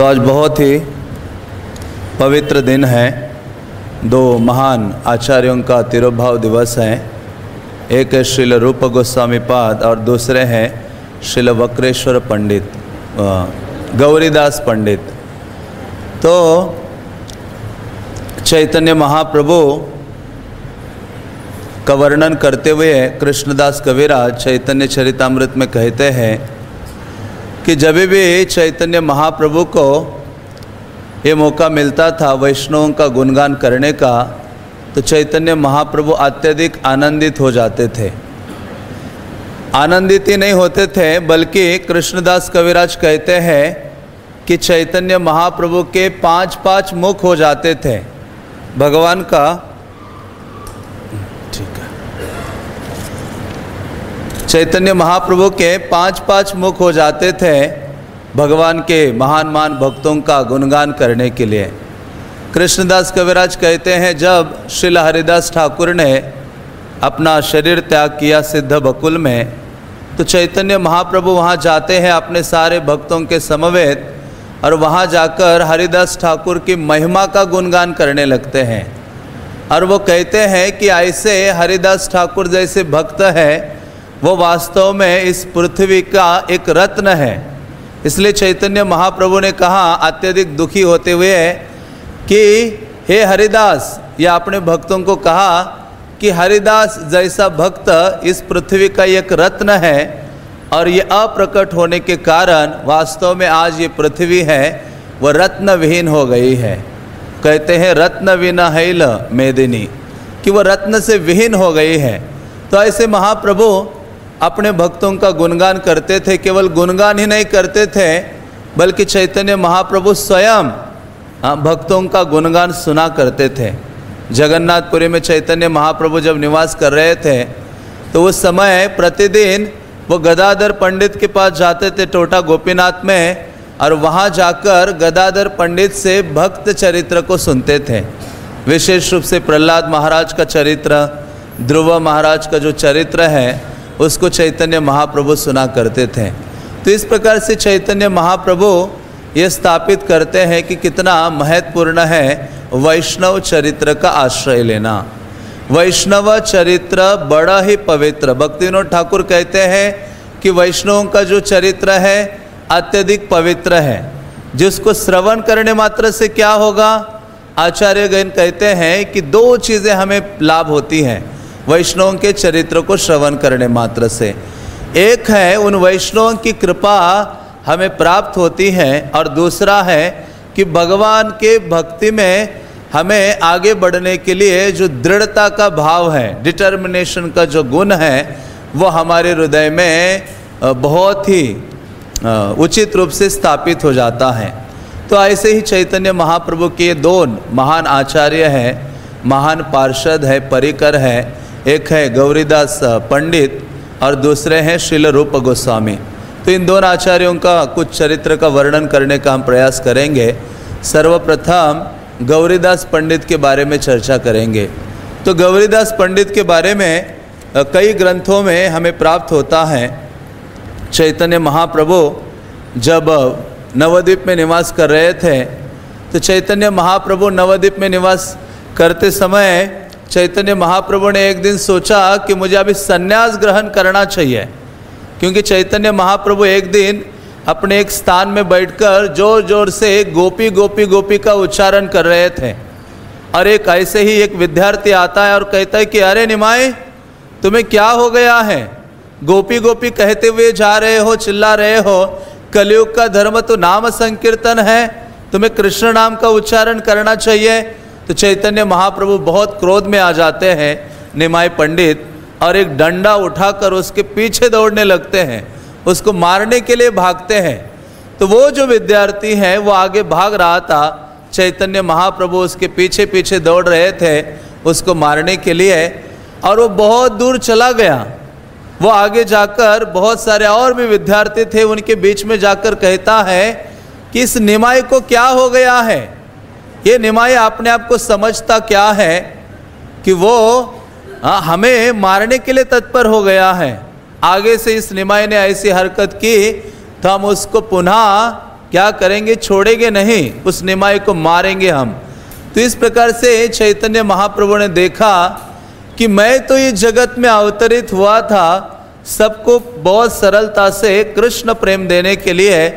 तो आज बहुत ही पवित्र दिन है। दो महान आचार्यों का तिरुभाव दिवस है। एक है श्रील रूप गोस्वामी पाद और दूसरे हैं श्रील वक्रेश्वर पंडित गौरीदास पंडित। तो चैतन्य महाप्रभु का वर्णन करते हुए कृष्णदास कविराज चैतन्य चरितामृत में कहते हैं कि जब भी चैतन्य महाप्रभु को ये मौका मिलता था वैष्णवों का गुणगान करने का, तो चैतन्य महाप्रभु अत्यधिक आनंदित हो जाते थे। आनंदित ही नहीं होते थे बल्कि कृष्णदास कविराज कहते हैं कि चैतन्य महाप्रभु के 5-5 मुख हो जाते थे भगवान का। ठीक है, चैतन्य महाप्रभु के 5-5 मुख हो जाते थे भगवान के महान भक्तों का गुणगान करने के लिए। कृष्णदास कविराज कहते हैं जब श्रील हरिदास ठाकुर ने अपना शरीर त्याग किया सिद्ध बकुल में, तो चैतन्य महाप्रभु वहाँ जाते हैं अपने सारे भक्तों के समवेत और वहाँ जाकर हरिदास ठाकुर की महिमा का गुणगान करने लगते हैं। और वो कहते हैं कि ऐसे हरिदास ठाकुर जैसे भक्त है वो वास्तव में इस पृथ्वी का एक रत्न है। इसलिए चैतन्य महाप्रभु ने कहा अत्यधिक दुखी होते हुए कि हे हरिदास, या अपने भक्तों को कहा कि हरिदास जैसा भक्त इस पृथ्वी का एक रत्न है और ये अप्रकट होने के कारण वास्तव में आज ये पृथ्वी है वह रत्न विहीन हो गई है। कहते हैं रत्न विना हैल मेदिनी, कि वह रत्न से विहीन हो गई है। तो ऐसे महाप्रभु अपने भक्तों का गुणगान करते थे। केवल गुणगान ही नहीं करते थे बल्कि चैतन्य महाप्रभु स्वयं भक्तों का गुणगान सुना करते थे। जगन्नाथपुरी में चैतन्य महाप्रभु जब निवास कर रहे थे तो उस समय प्रतिदिन वो गदाधर पंडित के पास जाते थे टोटा गोपीनाथ में, और वहाँ जाकर गदाधर पंडित से भक्त चरित्र को सुनते थे। विशेष रूप से प्रहलाद महाराज का चरित्र, ध्रुव महाराज का जो चरित्र है उसको चैतन्य महाप्रभु सुना करते थे। तो इस प्रकार से चैतन्य महाप्रभु ये स्थापित करते हैं कि कितना महत्वपूर्ण है वैष्णव चरित्र का आश्रय लेना। वैष्णव चरित्र बड़ा ही पवित्र। भक्तिविनोद ठाकुर कहते हैं कि वैष्णवों का जो चरित्र है अत्यधिक पवित्र है, जिसको श्रवण करने मात्र से क्या होगा। आचार्यगण कहते हैं कि 2 चीज़ें हमें लाभ होती हैं वैष्णवों के चरित्र को श्रवण करने मात्र से। एक है उन वैष्णवों की कृपा हमें प्राप्त होती है, और दूसरा है कि भगवान के भक्ति में हमें आगे बढ़ने के लिए जो दृढ़ता का भाव है, डिटर्मिनेशन का जो गुण है, वो हमारे हृदय में बहुत ही उचित रूप से स्थापित हो जाता है। तो ऐसे ही चैतन्य महाप्रभु के 2 महान आचार्य हैं, महान पार्षद है, परिकर है। एक है गौरीदास पंडित और दूसरे हैं श्रील रूप गोस्वामी। तो इन 2 आचार्यों का कुछ चरित्र का वर्णन करने का हम प्रयास करेंगे। सर्वप्रथम गौरीदास पंडित के बारे में चर्चा करेंगे। तो गौरीदास पंडित के बारे में कई ग्रंथों में हमें प्राप्त होता है। चैतन्य महाप्रभु जब नवद्वीप में निवास कर रहे थे, तो चैतन्य महाप्रभु नवद्वीप में निवास करते समय चैतन्य महाप्रभु ने एक दिन सोचा कि मुझे अभी संन्यास ग्रहण करना चाहिए, क्योंकि चैतन्य महाप्रभु एक दिन अपने एक स्थान में बैठकर जोर जोर से गोपी गोपी गोपी का उच्चारण कर रहे थे। और एक ऐसे ही एक विद्यार्थी आता है और कहता है कि अरे निमाय, तुम्हें क्या हो गया है, गोपी गोपी कहते हुए जा रहे हो, चिल्ला रहे हो। कलयुग का धर्म तो नाम संकीर्तन है, तुम्हें कृष्ण नाम का उच्चारण करना चाहिए। तो चैतन्य महाप्रभु बहुत क्रोध में आ जाते हैं निमाय पंडित, और एक डंडा उठाकर उसके पीछे दौड़ने लगते हैं, उसको मारने के लिए भागते हैं। तो वो जो विद्यार्थी है वो आगे भाग रहा था, चैतन्य महाप्रभु उसके पीछे पीछे दौड़ रहे थे उसको मारने के लिए, और वो बहुत दूर चला गया। वो आगे जाकर बहुत सारे और भी विद्यार्थी थे, उनके बीच में जाकर कहता है कि इस निमाय को क्या हो गया है, ये निमाय अपने आप को समझता क्या है कि वो हमें मारने के लिए तत्पर हो गया है। आगे से इस निमाय ने ऐसी हरकत की तो हम उसको पुनः क्या करेंगे, छोड़ेंगे नहीं, उस निमाई को मारेंगे हम। तो इस प्रकार से चैतन्य महाप्रभु ने देखा कि मैं तो ये जगत में अवतरित हुआ था सबको बहुत सरलता से कृष्ण प्रेम देने के लिए,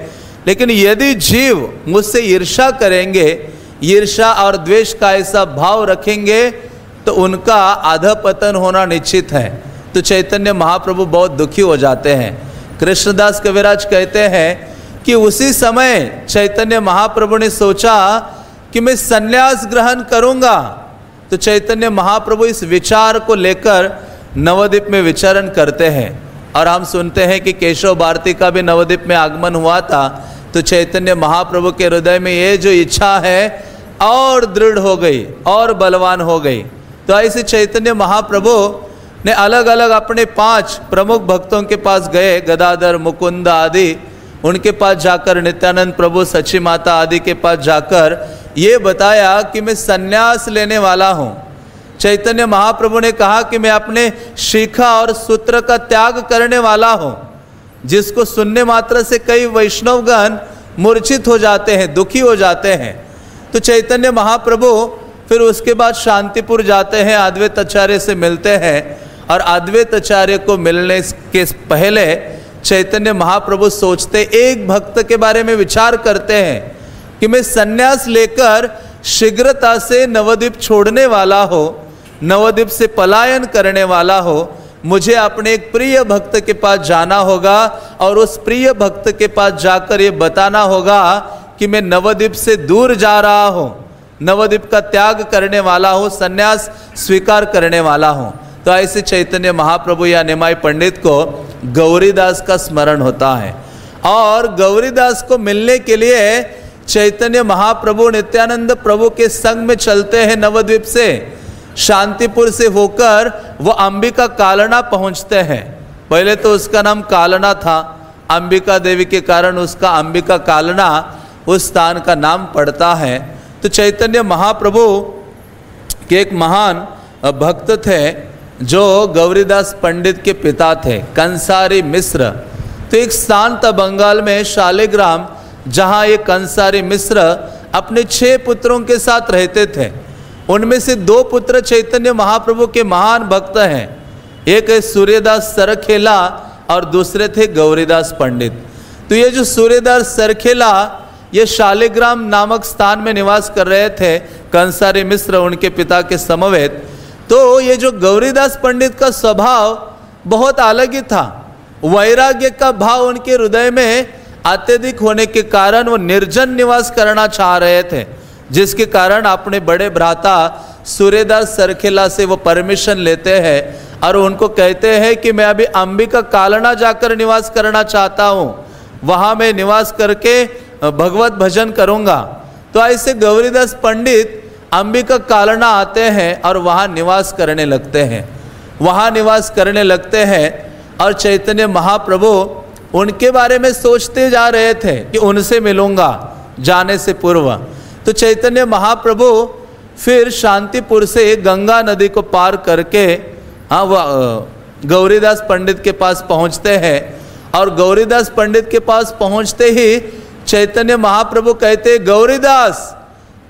लेकिन यदि जीव मुझसे ईर्ष्या करेंगे, ईर्ष्या और द्वेष का ऐसा भाव रखेंगे, तो उनका अधपतन होना निश्चित है। तो चैतन्य महाप्रभु बहुत दुखी हो जाते हैं। कृष्णदास कविराज कहते हैं कि उसी समय चैतन्य महाप्रभु ने सोचा कि मैं संन्यास ग्रहण करूंगा। तो चैतन्य महाप्रभु इस विचार को लेकर नवद्वीप में विचरण करते हैं, और हम सुनते हैं कि केशव भारती का भी नवद्वीप में आगमन हुआ था। तो चैतन्य महाप्रभु के हृदय में ये जो इच्छा है और दृढ़ हो गई और बलवान हो गई। तो ऐसे चैतन्य महाप्रभु ने अलग अलग अपने 5 प्रमुख भक्तों के पास गए, गदाधर, मुकुंद आदि, उनके पास जाकर, नित्यानंद प्रभु, सची माता आदि के पास जाकर ये बताया कि मैं संन्यास लेने वाला हूँ। चैतन्य महाप्रभु ने कहा कि मैं अपने शिखा और सूत्र का त्याग करने वाला हूँ, जिसको सुनने मात्र से कई वैष्णवगण मूर्छित हो जाते हैं, दुखी हो जाते हैं। तो चैतन्य महाप्रभु फिर उसके बाद शांतिपुर जाते हैं, अद्वैत आचार्य से मिलते हैं, और अद्वैत आचार्य को मिलने के पहले चैतन्य महाप्रभु सोचते, एक भक्त के बारे में विचार करते हैं कि मैं संन्यास लेकर शीघ्रता से नवद्वीप छोड़ने वाला हो, नवद्वीप से पलायन करने वाला हो, मुझे अपने एक प्रिय भक्त के पास जाना होगा, और उस प्रिय भक्त के पास जाकर ये बताना होगा कि मैं नवद्वीप से दूर जा रहा हूँ, नवद्वीप का त्याग करने वाला हूँ, संन्यास स्वीकार करने वाला हूँ। तो ऐसे चैतन्य महाप्रभु या निमाई पंडित को गौरीदास का स्मरण होता है, और गौरीदास को मिलने के लिए चैतन्य महाप्रभु नित्यानंद प्रभु के संग में चलते हैं। नवद्वीप से शांतिपुर से होकर वो अंबिका कालना पहुंचते हैं। पहले तो उसका नाम कालना था, अंबिका देवी के कारण उसका अंबिका कालना उस स्थान का नाम पड़ता है। तो चैतन्य महाप्रभु के एक महान भक्त थे जो गौरीदास पंडित के पिता थे, कंसारी मिश्र। तो एक स्थान था बंगाल में शालिग्राम, जहाँ ये कंसारी मिश्र अपने 6 पुत्रों के साथ रहते थे। उनमें से 2 पुत्र चैतन्य महाप्रभु के महान भक्त हैं, एक है सूर्यदास सरखेला और दूसरे थे गौरीदास पंडित। तो ये जो सूर्यदास सरखेला ये शालिग्राम नामक स्थान में निवास कर रहे थे, कंसारी मिश्र उनके पिता के समवेत। तो ये जो गौरीदास पंडित का स्वभाव बहुत अलग ही था, वैराग्य का भाव उनके हृदय में अत्यधिक होने के कारण वो निर्जन निवास करना चाह रहे थे, जिसके कारण अपने बड़े भ्राता सूर्यदास सरखेला से वो परमिशन लेते हैं और उनको कहते हैं कि मैं अभी अंबिका कालना जाकर निवास करना चाहता हूँ, वहाँ मैं निवास करके भगवत भजन करूँगा। तो ऐसे गौरीदास पंडित अंबिका कालना आते हैं और वहाँ निवास करने लगते हैं, वहाँ निवास करने लगते हैं। और चैतन्य महाप्रभु उनके बारे में सोचते जा रहे थे कि उनसे मिलूंगा जाने से पूर्व। तो चैतन्य महाप्रभु फिर शांतिपुर से गंगा नदी को पार करके गौरीदास पंडित के पास पहुंचते हैं। और गौरीदास पंडित के पास पहुंचते ही चैतन्य महाप्रभु कहते, गौरीदास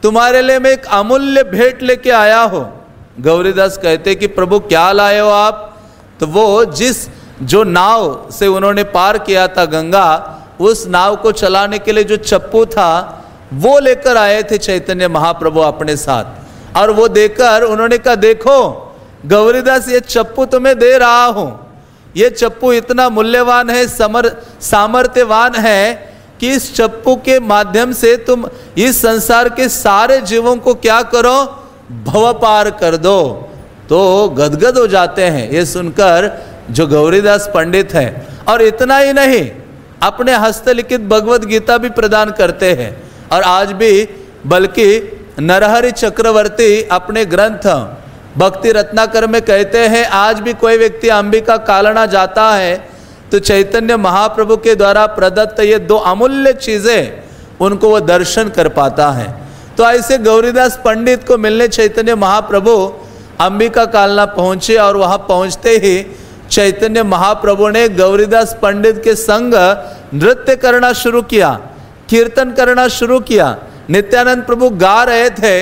तुम्हारे लिए मैं एक अमूल्य भेंट लेके आया हो। गौरीदास कहते कि प्रभु क्या लाए हो आप? तो वो जो नाव से उन्होंने पार किया था गंगा, उस नाव को चलाने के लिए जो चप्पू था वो लेकर आए थे चैतन्य महाप्रभु अपने साथ। और वो देकर उन्होंने कहा, देखो गौरीदास ये चप्पू तुम्हें दे रहा हूं, ये चप्पू इतना मूल्यवान है, सामर्थ्यवान है कि इस चप्पू के माध्यम से तुम इस संसार के सारे जीवों को क्या करो, भव पार कर दो। तो गदगद हो जाते हैं ये सुनकर जो गौरीदास पंडित हैं। और इतना ही नहीं, अपने हस्तलिखित भगवत गीता भी प्रदान करते हैं। और आज भी बल्कि नरहरि चक्रवर्ती अपने ग्रंथ भक्ति रत्नाकर में कहते हैं, आज भी कोई व्यक्ति अंबिका कालना जाता है तो चैतन्य महाप्रभु के द्वारा प्रदत्त ये 2 अमूल्य चीज़ें उनको वो दर्शन कर पाता है। तो ऐसे गौरीदास पंडित को मिलने चैतन्य महाप्रभु अंबिका कालना पहुँचे। और वहाँ पहुँचते ही चैतन्य महाप्रभु ने गौरीदास पंडित के संग नृत्य करना शुरू किया। कीर्तन करना शुरू किया। नित्यानंद प्रभु गा रहे थे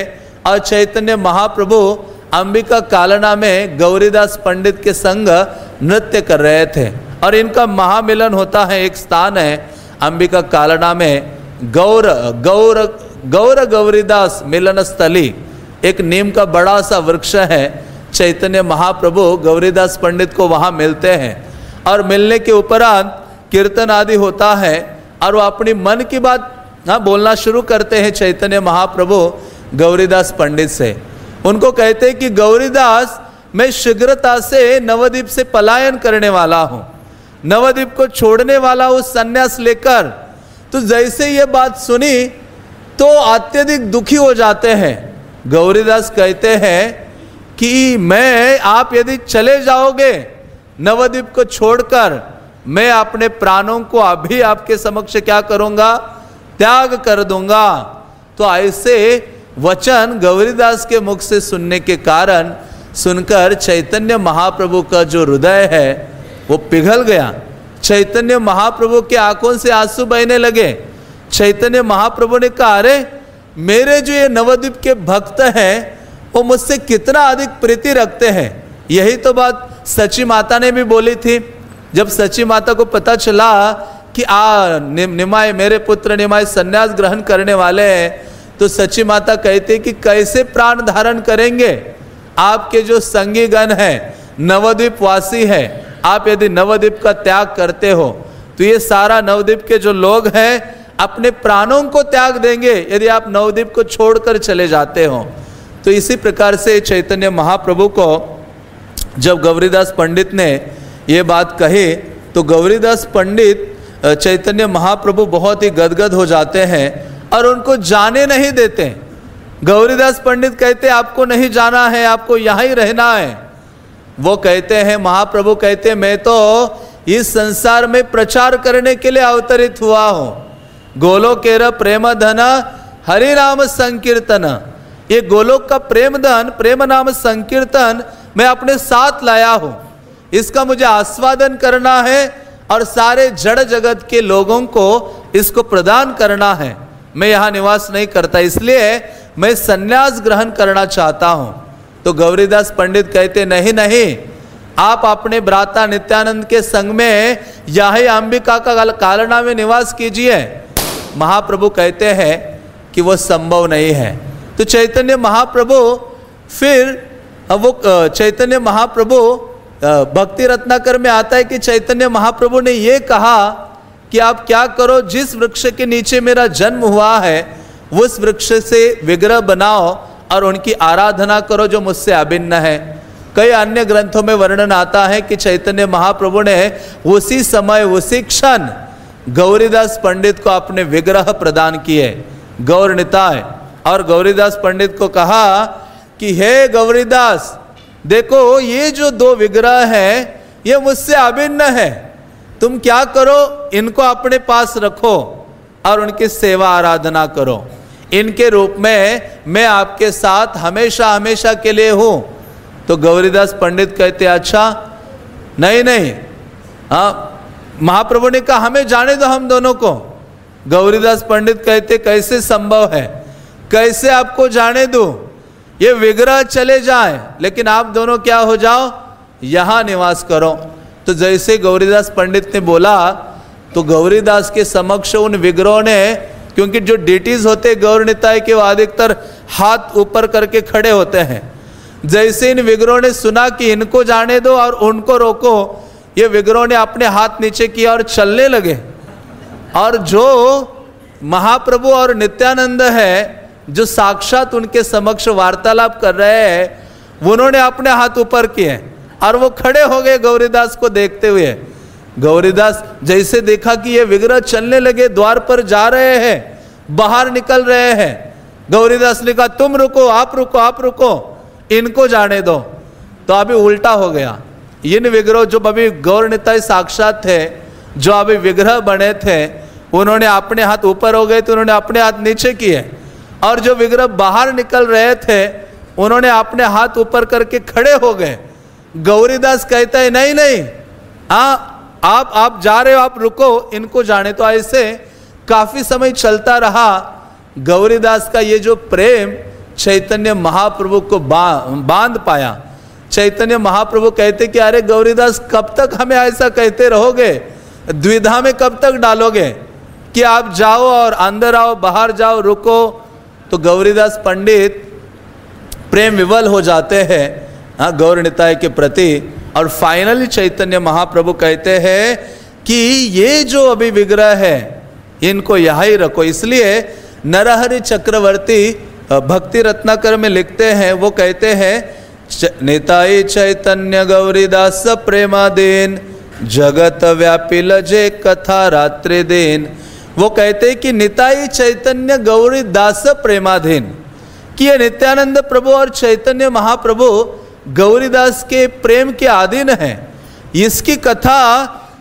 और चैतन्य महाप्रभु अंबिका कालना में गौरीदास पंडित के संग नृत्य कर रहे थे। और इनका महामिलन होता है, एक स्थान है अंबिका कालना में, गौर गौरीदास मिलन स्थली, एक नीम का बड़ा सा वृक्ष है। चैतन्य महाप्रभु गौरीदास पंडित को वहाँ मिलते हैं और मिलने के उपरांत कीर्तन आदि होता है और वो अपनी मन की बात बोलना शुरू करते हैं। चैतन्य महाप्रभु गौरीदास पंडित से उनको कहते हैं कि गौरीदास, मैं शीघ्रता से नवद्वीप से पलायन करने वाला हूँ, नवद्वीप को छोड़ने वाला हूँ संन्यास लेकर। तो जैसे ये बात सुनी तो अत्यधिक दुखी हो जाते हैं। गौरीदास कहते हैं कि मैं, आप यदि चले जाओगे नवद्वीप को छोड़कर, मैं अपने प्राणों को अभी आपके समक्ष क्या करूंगा, त्याग कर दूंगा। तो ऐसे वचन गौरीदास के मुख से सुनने के कारण सुनकर चैतन्य महाप्रभु का जो हृदय है वो पिघल गया। चैतन्य महाप्रभु के आंखों से आंसू बहने लगे। चैतन्य महाप्रभु ने कहा, अरे मेरे जो ये नवद्वीप के भक्त हैं वो मुझसे कितना अधिक प्रीति रखते हैं। यही तो बात सची माता ने भी बोली थी। जब सची माता को पता चला कि निमाय, मेरे पुत्र निमाय संन्यास ग्रहण करने वाले हैं, तो सची माता कहती कि कैसे प्राण धारण करेंगे, आपके जो संगी गण हैं, नवद्वीप वासी है, आप यदि नवद्वीप का त्याग करते हो तो ये सारा नवद्वीप के जो लोग हैं अपने प्राणों को त्याग देंगे यदि आप नवद्वीप को छोड़कर चले जाते हो। तो इसी प्रकार से चैतन्य महाप्रभु को जब गौरीदास पंडित ने ये बात कही तो गौरीदास पंडित चैतन्य महाप्रभु बहुत ही गदगद हो जाते हैं और उनको जाने नहीं देते। गौरीदास पंडित कहते आपको नहीं जाना है, आपको यहाँ ही रहना है। वो कहते हैं, महाप्रभु कहते हैं, मैं तो इस संसार में प्रचार करने के लिए अवतरित हुआ हूँ। गोलोकेर प्रेम धन हरि नाम संकीर्तन, ये गोलोक का प्रेम धन, प्रेम नाम संकीर्तन मैं अपने साथ लाया हूँ। इसका मुझे आस्वादन करना है और सारे जड़ जगत के लोगों को इसको प्रदान करना है। मैं यहाँ निवास नहीं करता, इसलिए मैं संन्यास ग्रहण करना चाहता हूँ। तो गौरीदास पंडित कहते, नहीं नहीं, आप अपने भ्राता नित्यानंद के संग में यही अंबिका का कालना में निवास कीजिए। महाप्रभु कहते हैं कि वो संभव नहीं है। तो चैतन्य महाप्रभु फिर वो चैतन्य महाप्रभु भक्ति रत्नाकर में आता है कि चैतन्य महाप्रभु ने ये कहा कि आप क्या करो, जिस वृक्ष के नीचे मेरा जन्म हुआ है उस वृक्ष से विग्रह बनाओ और उनकी आराधना करो जो मुझसे अभिन्न है। कई अन्य ग्रंथों में वर्णन आता है कि चैतन्य महाप्रभु ने उसी समय उसी क्षण गौरीदास पंडित को अपने विग्रह प्रदान किए, गौर निताय। और गौरीदास पंडित को कहा कि हे गौरीदास, देखो ये जो दो विग्रह हैं ये मुझसे अभिन्न है, तुम क्या करो, इनको अपने पास रखो और उनकी सेवा आराधना करो। इनके रूप में मैं आपके साथ हमेशा हमेशा के लिए हूँ। तो गौरीदास पंडित कहते, अच्छा नहीं नहीं, हाँ। महाप्रभु ने कहा हमें जाने दो हम दोनों को। गौरीदास पंडित कहते, कैसे संभव है, कैसे आपको जाने दो, ये विग्रह चले जाएं लेकिन आप दोनों क्या हो जाओ, यहाँ निवास करो। तो जैसे गौरीदास पंडित ने बोला तो गौरीदास के समक्ष उन विग्रहों ने, क्योंकि जो डिटीज होते गौर निताय के वो अधिकतर हाथ ऊपर करके खड़े होते हैं, जैसे इन विग्रहों ने सुना कि इनको जाने दो और उनको रोको, ये विग्रहों ने अपने हाथ नीचे किया और चलने लगे। और जो महाप्रभु और नित्यानंद है जो साक्षात उनके समक्ष वार्तालाप कर रहे हैं, उन्होंने अपने हाथ ऊपर किए और वो खड़े हो गए गौरीदास को देखते हुए। गौरीदास जैसे देखा कि ये विग्रह चलने लगे, द्वार पर जा रहे हैं, बाहर निकल रहे हैं, गौरीदास ने कहा तुम रुको, आप रुको, आप रुको, इनको जाने दो। तो अभी उल्टा हो गया। इन विग्रह जो अभी गौर निताय साक्षात थे, जो अभी विग्रह बने थे, उन्होंने अपने हाथ ऊपर हो गए तो उन्होंने अपने हाथ नीचे किए, और जो विग्रह बाहर निकल रहे थे उन्होंने अपने हाथ ऊपर करके खड़े हो गए। गौरीदास कहता है नहीं नहीं, आप जा रहे हो, आप रुको, इनको जाने। तो ऐसे काफी समय चलता रहा। गौरीदास का ये जो प्रेम चैतन्य महाप्रभु को बांध पाया। चैतन्य महाप्रभु कहते कि अरे गौरीदास, कब तक हमें ऐसा कहते रहोगे, द्विधा में कब तक डालोगे कि आप जाओ और अंदर आओ, बाहर जाओ, रुको। तो गौरीदास पंडित प्रेम विवल हो जाते हैं गौर निताय के प्रति। और फाइनली चैतन्य महाप्रभु कहते हैं कि ये जो अभी विग्रह है इनको यहाँ ही रखो। इसलिए नरहरि चक्रवर्ती भक्ति रत्नाकर में लिखते हैं, वो कहते हैं निताई चैतन्य गौरीदास प्रेमादीन जगत व्यापी लजे कथा रात्रि दिन। वो कहते हैं कि निताई चैतन्य गौरीदास प्रेमाधीन, कि ये नित्यानंद प्रभु और चैतन्य महाप्रभु गौरीदास के प्रेम के अधीन है। इसकी कथा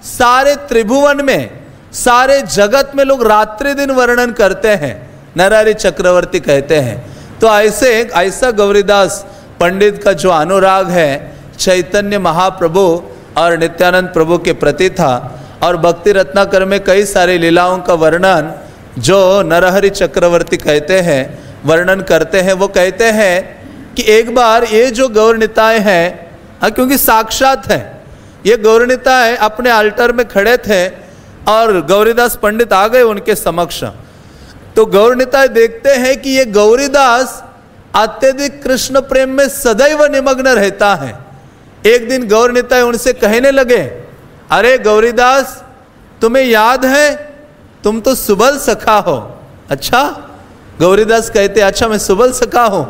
सारे त्रिभुवन में, सारे जगत में लोग रात्रि दिन वर्णन करते हैं, नरहरि चक्रवर्ती कहते हैं। तो ऐसा गौरीदास पंडित का जो अनुराग है चैतन्य महाप्रभु और नित्यानंद प्रभु के प्रति था। और भक्ति रत्नाकर में कई सारे लीलाओं का वर्णन जो नरहरि चक्रवर्ती कहते हैं, वर्णन करते हैं। वो कहते हैं कि एक बार ये जो गौर निताय हैं, क्योंकि साक्षात है, ये गौर निताय अपने अल्टर में खड़े थे और गौरीदास पंडित आ गए उनके समक्ष। तो गौर निताय देखते हैं कि ये गौरीदास अत्यधिक कृष्ण प्रेम में सदैव निमग्न रहता है। एक दिन गौर निताय उनसे कहने लगे, अरे गौरीदास, तुम्हें याद है तुम तो सुबल सखा हो। अच्छा, गौरीदास कहते अच्छा मैं सुबल सखा हूं।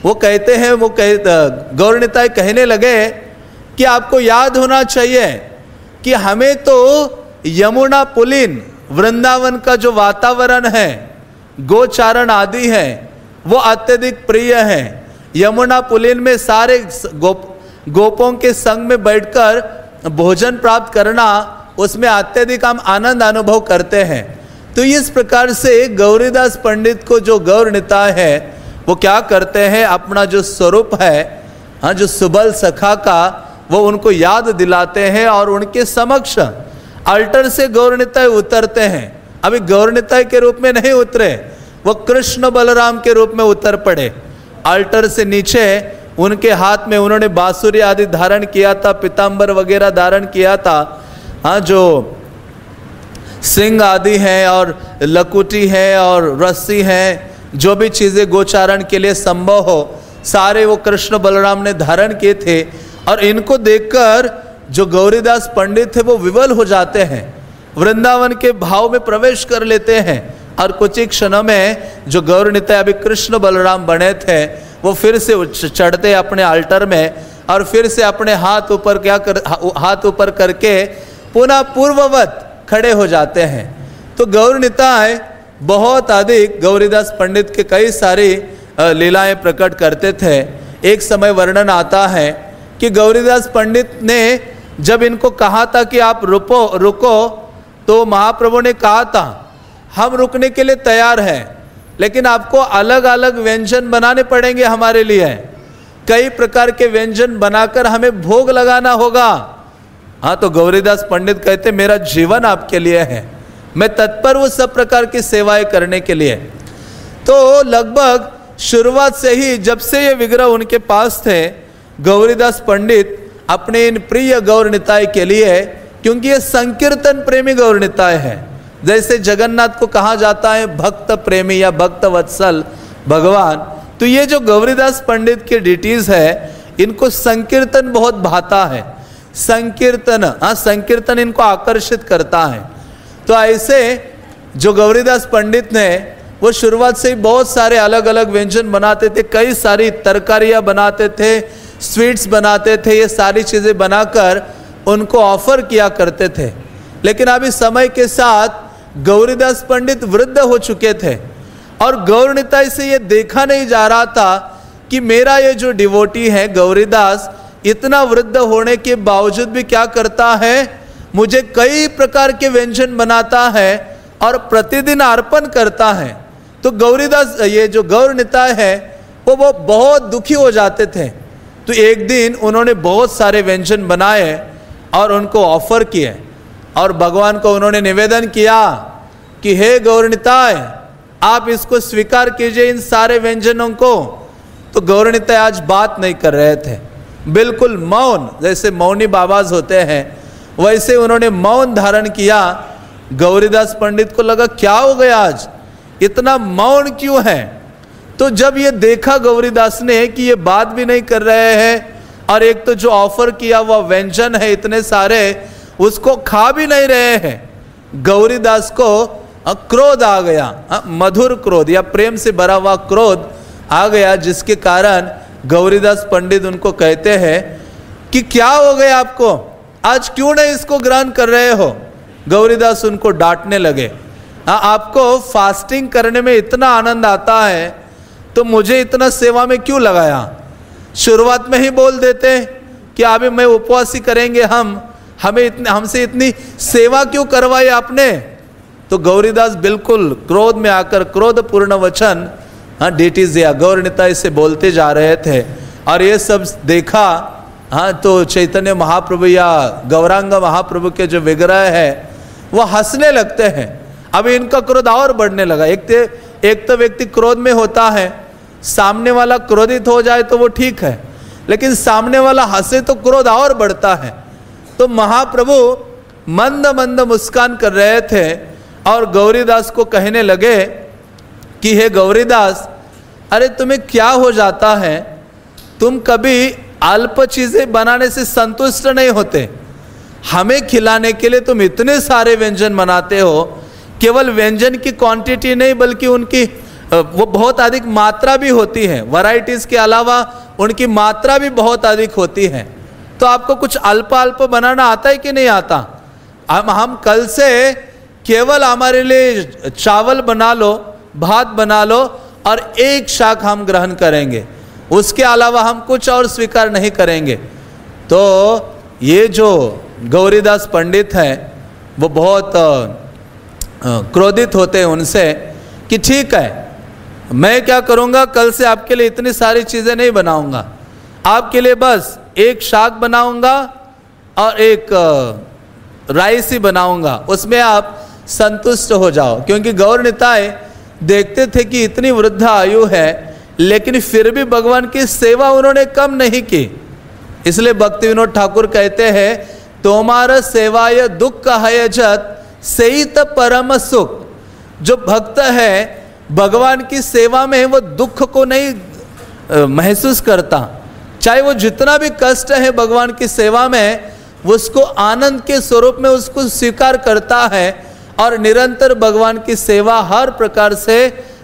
वो कहते हैं, गौर निताय कहने लगे कि आपको याद होना चाहिए कि हमें तो यमुना पुलिन वृंदावन का जो वातावरण है, गोचारण आदि है, वो अत्यधिक प्रिय है। यमुना पुलिन में सारे गोपों के संग में बैठकर भोजन प्राप्त करना, उसमें अत्यधिक हम आनंद अनुभव करते हैं। तो इस प्रकार से गौरीदास पंडित को जो गौर निताय है वो क्या करते हैं, अपना जो स्वरूप है जो सुबल सखा का, वो उनको याद दिलाते हैं और उनके समक्ष अल्टर से गौर निताय उतरते हैं। अभी गौर निताय के रूप में नहीं उतरे, वो कृष्ण बलराम के रूप में उतर पड़े। अल्टर से नीचे उनके हाथ में उन्होंने बांसुरी आदि धारण किया था, पीताम्बर वगैरह धारण किया था, जो सिंह आदि हैं और लकुटी है और रस्सी है, जो भी चीज़ें गोचारण के लिए संभव हो, सारे वो कृष्ण बलराम ने धारण किए थे। और इनको देखकर जो गौरीदास पंडित थे वो विवल हो जाते हैं, वृंदावन के भाव में प्रवेश कर लेते हैं। और कुछ ही क्षणों में जो गौर निताय अभी कृष्ण बलराम बने थे, वो फिर से चढ़ते अपने अल्टर में और फिर से अपने हाथ ऊपर करके पुनः पूर्ववत खड़े हो जाते हैं। तो गौर निताय बहुत अधिक गौरीदास पंडित के कई सारी लीलाएं प्रकट करते थे। एक समय वर्णन आता है कि गौरीदास पंडित ने जब इनको कहा था कि आप रुको, तो महाप्रभु ने कहा था हम रुकने के लिए तैयार हैं, लेकिन आपको अलग अलग व्यंजन बनाने पड़ेंगे हमारे लिए। कई प्रकार के व्यंजन बनाकर हमें भोग लगाना होगा। हाँ, तो गौरीदास पंडित कहते मेरा जीवन आपके लिए है, मैं तत्पर हूँ सब प्रकार की सेवाएं करने के लिए। तो लगभग शुरुआत से ही, जब से ये विग्रह उनके पास थे, गौरीदास पंडित अपने इन प्रिय गौर निताय के लिए, क्योंकि ये संकीर्तन प्रेमी गौर निताय है, जैसे जगन्नाथ को कहा जाता है भक्त प्रेमी या भक्त वत्सल भगवान, तो ये जो गौरीदास पंडित के डिटीज है, इनको संकीर्तन बहुत भाता है। संकीर्तन इनको आकर्षित करता है। तो ऐसे जो गौरीदास पंडित ने, वो शुरुआत से ही बहुत सारे अलग अलग व्यंजन बनाते थे, कई सारी तरकारियाँ बनाते थे, स्वीट्स बनाते थे, ये सारी चीज़ें बनाकर उनको ऑफर किया करते थे। लेकिन अभी समय के साथ गौरीदास पंडित वृद्ध हो चुके थे और गौर निताय से ये देखा नहीं जा रहा था कि मेरा ये जो डिवोटी है गौरीदास, इतना वृद्ध होने के बावजूद भी क्या करता है, मुझे कई प्रकार के व्यंजन बनाता है और प्रतिदिन अर्पण करता है। तो गौरीदास, ये जो गौर निताय है, वो बहुत दुखी हो जाते थे। तो एक दिन उन्होंने बहुत सारे व्यंजन बनाए और उनको ऑफर किए और भगवान को उन्होंने निवेदन किया कि हे गौरनिताय, आप इसको स्वीकार कीजिए इन सारे व्यंजनों को। तो गौरनिताय आज बात नहीं कर रहे थे, बिल्कुल मौन, जैसे मौनी बाबाज होते हैं वैसे उन्होंने मौन धारण किया। गौरीदास पंडित को लगा क्या हो गया, आज इतना मौन क्यों है। तो जब ये देखा गौरीदास ने कि ये बात भी नहीं कर रहे हैं और एक तो जो ऑफर किया हुआ व्यंजन है इतने सारे उसको खा भी नहीं रहे हैं, गौरीदास को क्रोध आ गया, मधुर क्रोध या प्रेम से भरा हुआ क्रोध आ गया, जिसके कारण गौरीदास पंडित उनको कहते हैं कि क्या हो गया आपको, आज क्यों नहीं इसको ग्रहण कर रहे हो। गौरीदास उनको डांटने लगे, आपको फास्टिंग करने में इतना आनंद आता है तो मुझे इतना सेवा में क्यों लगाया। शुरुआत में ही बोल देते कि अभी मैं उपवासी करेंगे, हमसे इतनी सेवा क्यों करवाई आपने। तो गौरीदास बिल्कुल क्रोध में आकर क्रोधपूर्ण वचन डीटीजिया गौरनिताई से बोलते जा रहे थे। और ये सब देखा तो चैतन्य महाप्रभु या गौरांग महाप्रभु के जो विग्रह है वो हंसने लगते हैं। अभी इनका क्रोध और बढ़ने लगा। एक तो व्यक्ति क्रोध में होता है, सामने वाला क्रोधित हो जाए तो वो ठीक है, लेकिन सामने वाला हंसे तो क्रोध और बढ़ता है। तो महाप्रभु मंद मंद मुस्कान कर रहे थे और गौरीदास को कहने लगे कि हे गौरीदास, अरे तुम्हें क्या हो जाता है, तुम कभी अल्प चीजें बनाने से संतुष्ट नहीं होते, हमें खिलाने के लिए तुम इतने सारे व्यंजन बनाते हो। केवल व्यंजन की क्वांटिटी नहीं बल्कि उनकी वो बहुत अधिक मात्रा भी होती है, वैरायटीज के अलावा उनकी मात्रा भी बहुत अधिक होती है। तो आपको कुछ अल्प अल्प बनाना आता है कि नहीं आता। हम कल से केवल हमारे लिए चावल बना लो, भात बना लो और एक शाक हम ग्रहण करेंगे, उसके अलावा हम कुछ और स्वीकार नहीं करेंगे। तो ये जो गौरीदास पंडित हैं वो बहुत क्रोधित होते हैं उनसे कि ठीक है, मैं क्या करूँगा, कल से आपके लिए इतनी सारी चीज़ें नहीं बनाऊँगा, आपके लिए बस एक शाक बनाऊँगा और एक राइस ही बनाऊँगा, उसमें आप संतुष्ट हो जाओ। क्योंकि गौरनिताई देखते थे कि इतनी वृद्ध आयु है लेकिन फिर भी भगवान की सेवा उन्होंने कम नहीं की। इसलिए भक्ति विनोद ठाकुर कहते हैं, तोमार सेवाय दुख है जत सेइत परम सुख। जो भक्त है भगवान की सेवा में वो दुख को नहीं महसूस करता, चाहे वो जितना भी कष्ट है भगवान की सेवा में उसको आनंद के स्वरूप में उसको स्वीकार करता है और निरंतर भगवान की सेवा हर प्रकार से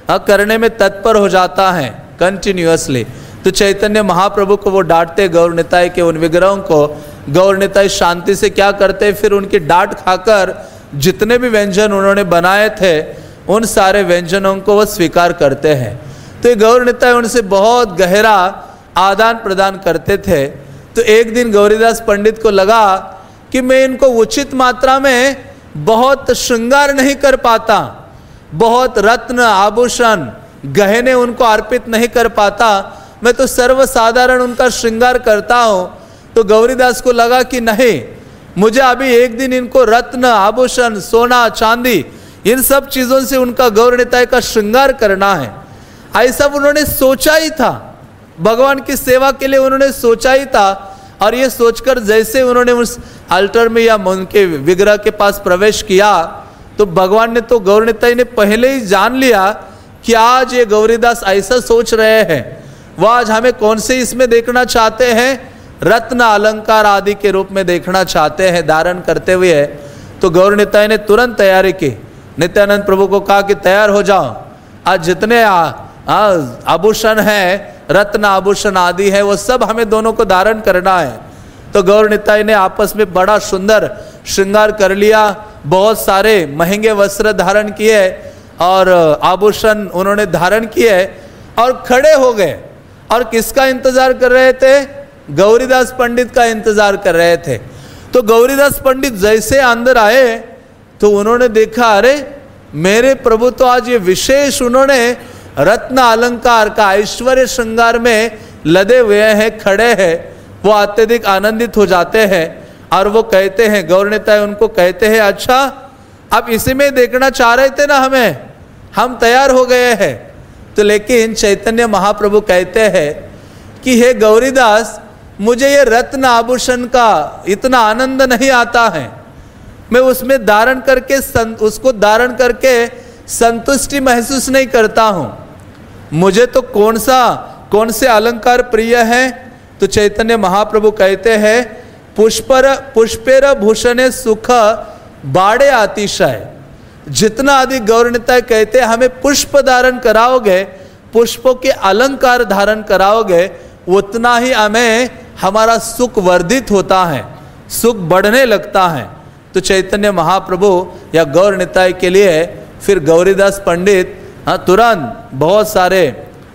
करने में तत्पर हो जाता है कंटिन्यूअसली। तो चैतन्य महाप्रभु को वो डांटते गौरनिताई के उन विग्रहों को। गौरनिताई शांति से क्या करते, फिर उनकी डांट खाकर जितने भी व्यंजन उन्होंने बनाए थे उन सारे व्यंजनों को वो स्वीकार करते हैं। तो ये गौरनिताई उनसे बहुत गहरा आदान प्रदान करते थे। तो एक दिन गौरीदास पंडित को लगा कि मैं इनको उचित मात्रा में बहुत श्रृंगार नहीं कर पाता, बहुत रत्न आभूषण गहने उनको अर्पित नहीं कर पाता, मैं तो सर्वसाधारण उनका श्रृंगार करता हूँ। तो गौरीदास को लगा कि नहीं, मुझे अभी एक दिन इनको रत्न आभूषण सोना चांदी इन सब चीज़ों से उनका गौरनिताई का श्रृंगार करना है। ऐसा उन्होंने सोचा ही था, भगवान की सेवा के लिए उन्होंने सोचा ही था। और ये सोचकर जैसे उन्होंने उस अल्टर में या उनके विग्रह के पास प्रवेश किया तो भगवान ने तो गौरनिताई ने पहले ही जान लिया कि आज ये गौरीदास ऐसा सोच रहे हैं, वह आज हमें कौन से इसमें देखना चाहते हैं, रत्न अलंकार आदि के रूप में देखना चाहते हैं धारण करते हुए। तो गौरनिताई ने तुरंत तैयारी की, नित्यानंद प्रभु को कहा कि तैयार हो जाओ, आज जितने आभूषण है, रत्न आभूषण आदि है, वो सब हमें दोनों को धारण करना है। तो गौरनिताई ने आपस में बड़ा सुंदर श्रृंगार कर लिया, बहुत सारे महंगे वस्त्र धारण किए और आभूषण उन्होंने धारण किए और खड़े हो गए। और किसका इंतजार कर रहे थे, गौरीदास पंडित का इंतजार कर रहे थे। तो गौरीदास पंडित जैसे अंदर आए तो उन्होंने देखा, अरे मेरे प्रभु तो आज ये विशेष उन्होंने रत्न अलंकार का ऐश्वर्य श्रृंगार में लदे हुए हैं, खड़े हैं। वो अत्यधिक आनंदित हो जाते हैं और वो कहते हैं, गौरनिताई उनको कहते हैं, अच्छा आप इसी में देखना चाह रहे थे ना हमें, हम तैयार हो गए हैं। तो लेकिन चैतन्य महाप्रभु कहते हैं कि हे गौरीदास, मुझे ये रत्न आभूषण का इतना आनंद नहीं आता है, मैं उसमें धारण करके उसको धारण करके संतुष्टि महसूस नहीं करता हूँ। मुझे तो कौन से अलंकार प्रिय है? तो चैतन्य महाप्रभु कहते हैं पुष्पेर भूषणे सुख बाड़े अतिशय। जितना अधिक गौरनिताय कहते हैं हमें पुष्प धारण कराओगे, पुष्पों के अलंकार धारण कराओगे, उतना ही हमें हमारा सुख वर्धित होता है, सुख बढ़ने लगता है। तो चैतन्य महाप्रभु या गौरनिताय के लिए फिर गौरीदास पंडित तुरंत बहुत सारे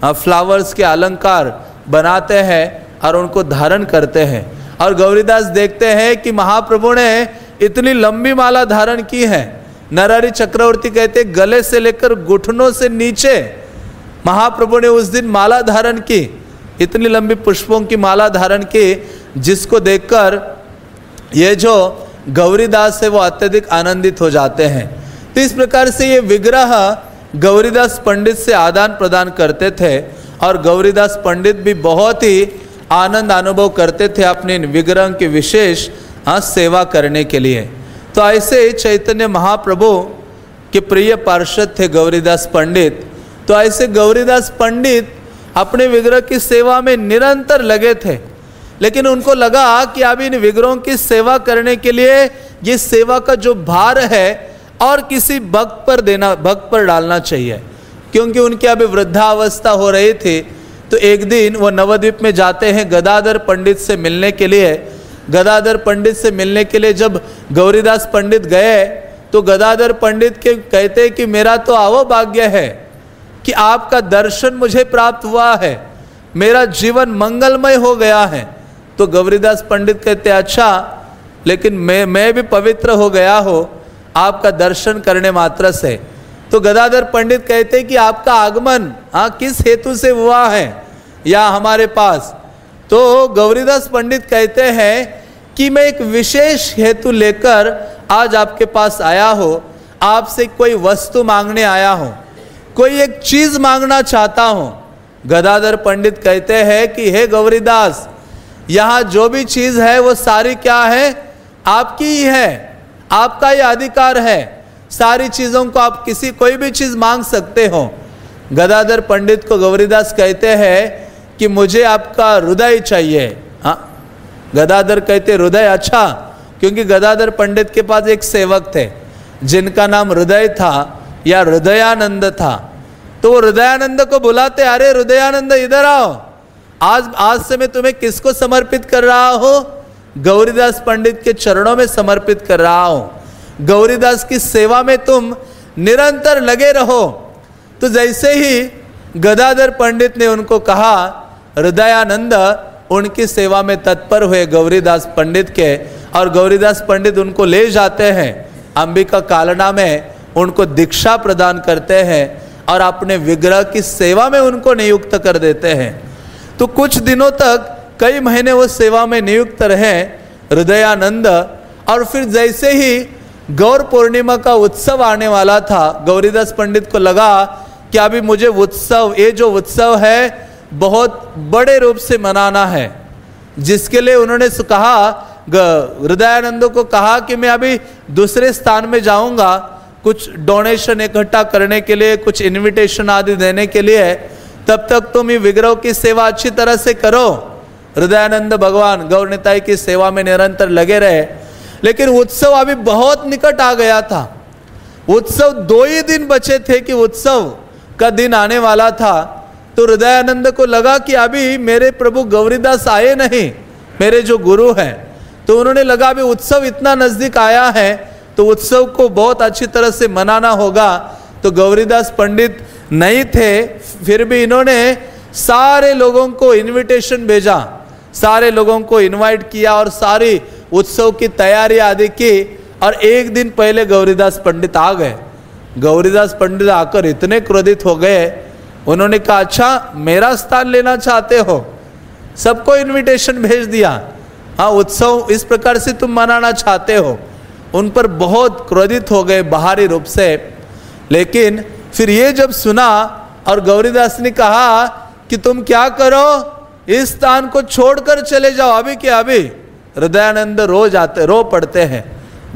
फ्लावर्स के अलंकार बनाते हैं और उनको धारण करते हैं। और गौरीदास देखते हैं कि महाप्रभु ने इतनी लंबी माला धारण की है। नरहरि चक्रवर्ती कहते गले से लेकर घुटनों से नीचे महाप्रभु ने उस दिन माला धारण की, इतनी लंबी पुष्पों की माला धारण की, जिसको देखकर ये जो गौरीदास है वो अत्यधिक आनंदित हो जाते हैं। तो इस प्रकार से ये विग्रह गौरीदास पंडित से आदान प्रदान करते थे और गौरीदास पंडित भी बहुत ही आनंद अनुभव करते थे अपने इन विग्रह की विशेष सेवा करने के लिए। तो ऐसे चैतन्य महाप्रभु के प्रिय पार्षद थे गौरीदास पंडित। तो ऐसे गौरीदास पंडित अपने विग्रह की सेवा में निरंतर लगे थे, लेकिन उनको लगा कि अब इन विग्रहों की सेवा करने के लिए ये सेवा का जो भार है और किसी भक्त पर डालना चाहिए, क्योंकि उनकी अभी वृद्धावस्था हो रही थी। तो एक दिन वो नवद्वीप में जाते हैं गदाधर पंडित से मिलने के लिए। गदाधर पंडित से मिलने के लिए जब गौरीदास पंडित गए तो गदाधर पंडित के कहते हैं कि मेरा तो आवो भाग्य है कि आपका दर्शन मुझे प्राप्त हुआ है, मेरा जीवन मंगलमय हो गया है। तो गौरीदास पंडित कहते अच्छा, लेकिन मैं भी पवित्र हो गया हो आपका दर्शन करने मात्र से। तो गदाधर पंडित कहते कि आपका आगमन किस हेतु से हुआ है या हमारे पास? तो गौरीदास पंडित कहते हैं कि मैं एक विशेष हेतु लेकर आज आपके पास आया हो, आपसे कोई वस्तु मांगने आया हूँ, कोई एक चीज मांगना चाहता हूँ। गदाधर पंडित कहते हैं कि हे गौरीदास, यहाँ जो भी चीज है वो सारी क्या है? आपकी ही है, आपका ही अधिकार है, सारी चीजों को आप कोई भी चीज मांग सकते हो। गदाधर पंडित को गौरीदास कहते हैं कि मुझे आपका हृदय चाहिए। गदाधर कहते हृदय? अच्छा, क्योंकि गदाधर पंडित के पास एक सेवक थे जिनका नाम हृदय था या हृदयानंद था। तो वो हृदयानंद को बुलाते, अरे हृदयानंद इधर आओ, आज से मैं तुम्हें किसको समर्पित कर रहा हो? गौरीदास पंडित के चरणों में समर्पित कर रहा हूं। गौरीदास की सेवा में तुम निरंतर लगे रहो। तो जैसे ही गदाधर पंडित ने उनको कहा, हृदयानंद उनकी सेवा में तत्पर हुए गौरीदास पंडित के, और गौरीदास पंडित उनको ले जाते हैं अंबिका कालना में, उनको दीक्षा प्रदान करते हैं और अपने विग्रह की सेवा में उनको नियुक्त कर देते हैं। तो कुछ दिनों तक, कई महीने वो सेवा में नियुक्त रहे हृदयानंद। और फिर जैसे ही गौर पूर्णिमा का उत्सव आने वाला था, गौरीदास पंडित को लगा कि अभी मुझे उत्सव, ये जो उत्सव है बहुत बड़े रूप से मनाना है, जिसके लिए उन्होंने कहा, हृदयानंद को कहा कि मैं अभी दूसरे स्थान में जाऊंगा कुछ डोनेशन इकट्ठा करने के लिए, कुछ इनविटेशन आदि देने के लिए, तब तक तुम ये विग्रह की सेवा अच्छी तरह से करो। हृदयानंद भगवान गौरनिताई की सेवा में निरंतर लगे रहे। लेकिन उत्सव अभी बहुत निकट आ गया था। उत्सव 2 ही दिन बचे थे कि उत्सव का दिन आने वाला था। तो हृदयानंद को लगा कि अभी मेरे प्रभु गौरीदास आए नहीं, मेरे जो गुरु हैं। तो उन्होंने लगा अभी उत्सव इतना नजदीक आया है तो उत्सव को बहुत अच्छी तरह से मनाना होगा। तो गौरीदास पंडित नहीं थे, फिर भी इन्होंने सारे लोगों को इनविटेशन भेजा, सारे लोगों को इनवाइट किया और सारी उत्सव की तैयारी आदि की। और एक दिन पहले गौरीदास पंडित आ गए। गौरीदास पंडित आकर इतने क्रोधित हो गए, उन्होंने कहा अच्छा मेरा स्थान लेना चाहते हो? सबको इनविटेशन भेज दिया, हाँ उत्सव इस प्रकार से तुम मनाना चाहते हो? उन पर बहुत क्रोधित हो गए बाहरी रूप से। लेकिन फिर ये जब सुना और गौरीदास ने कहा कि तुम क्या करो, इस स्थान को छोड़कर चले जाओ अभी के अभी। हृदयानंद रो पड़ते हैं,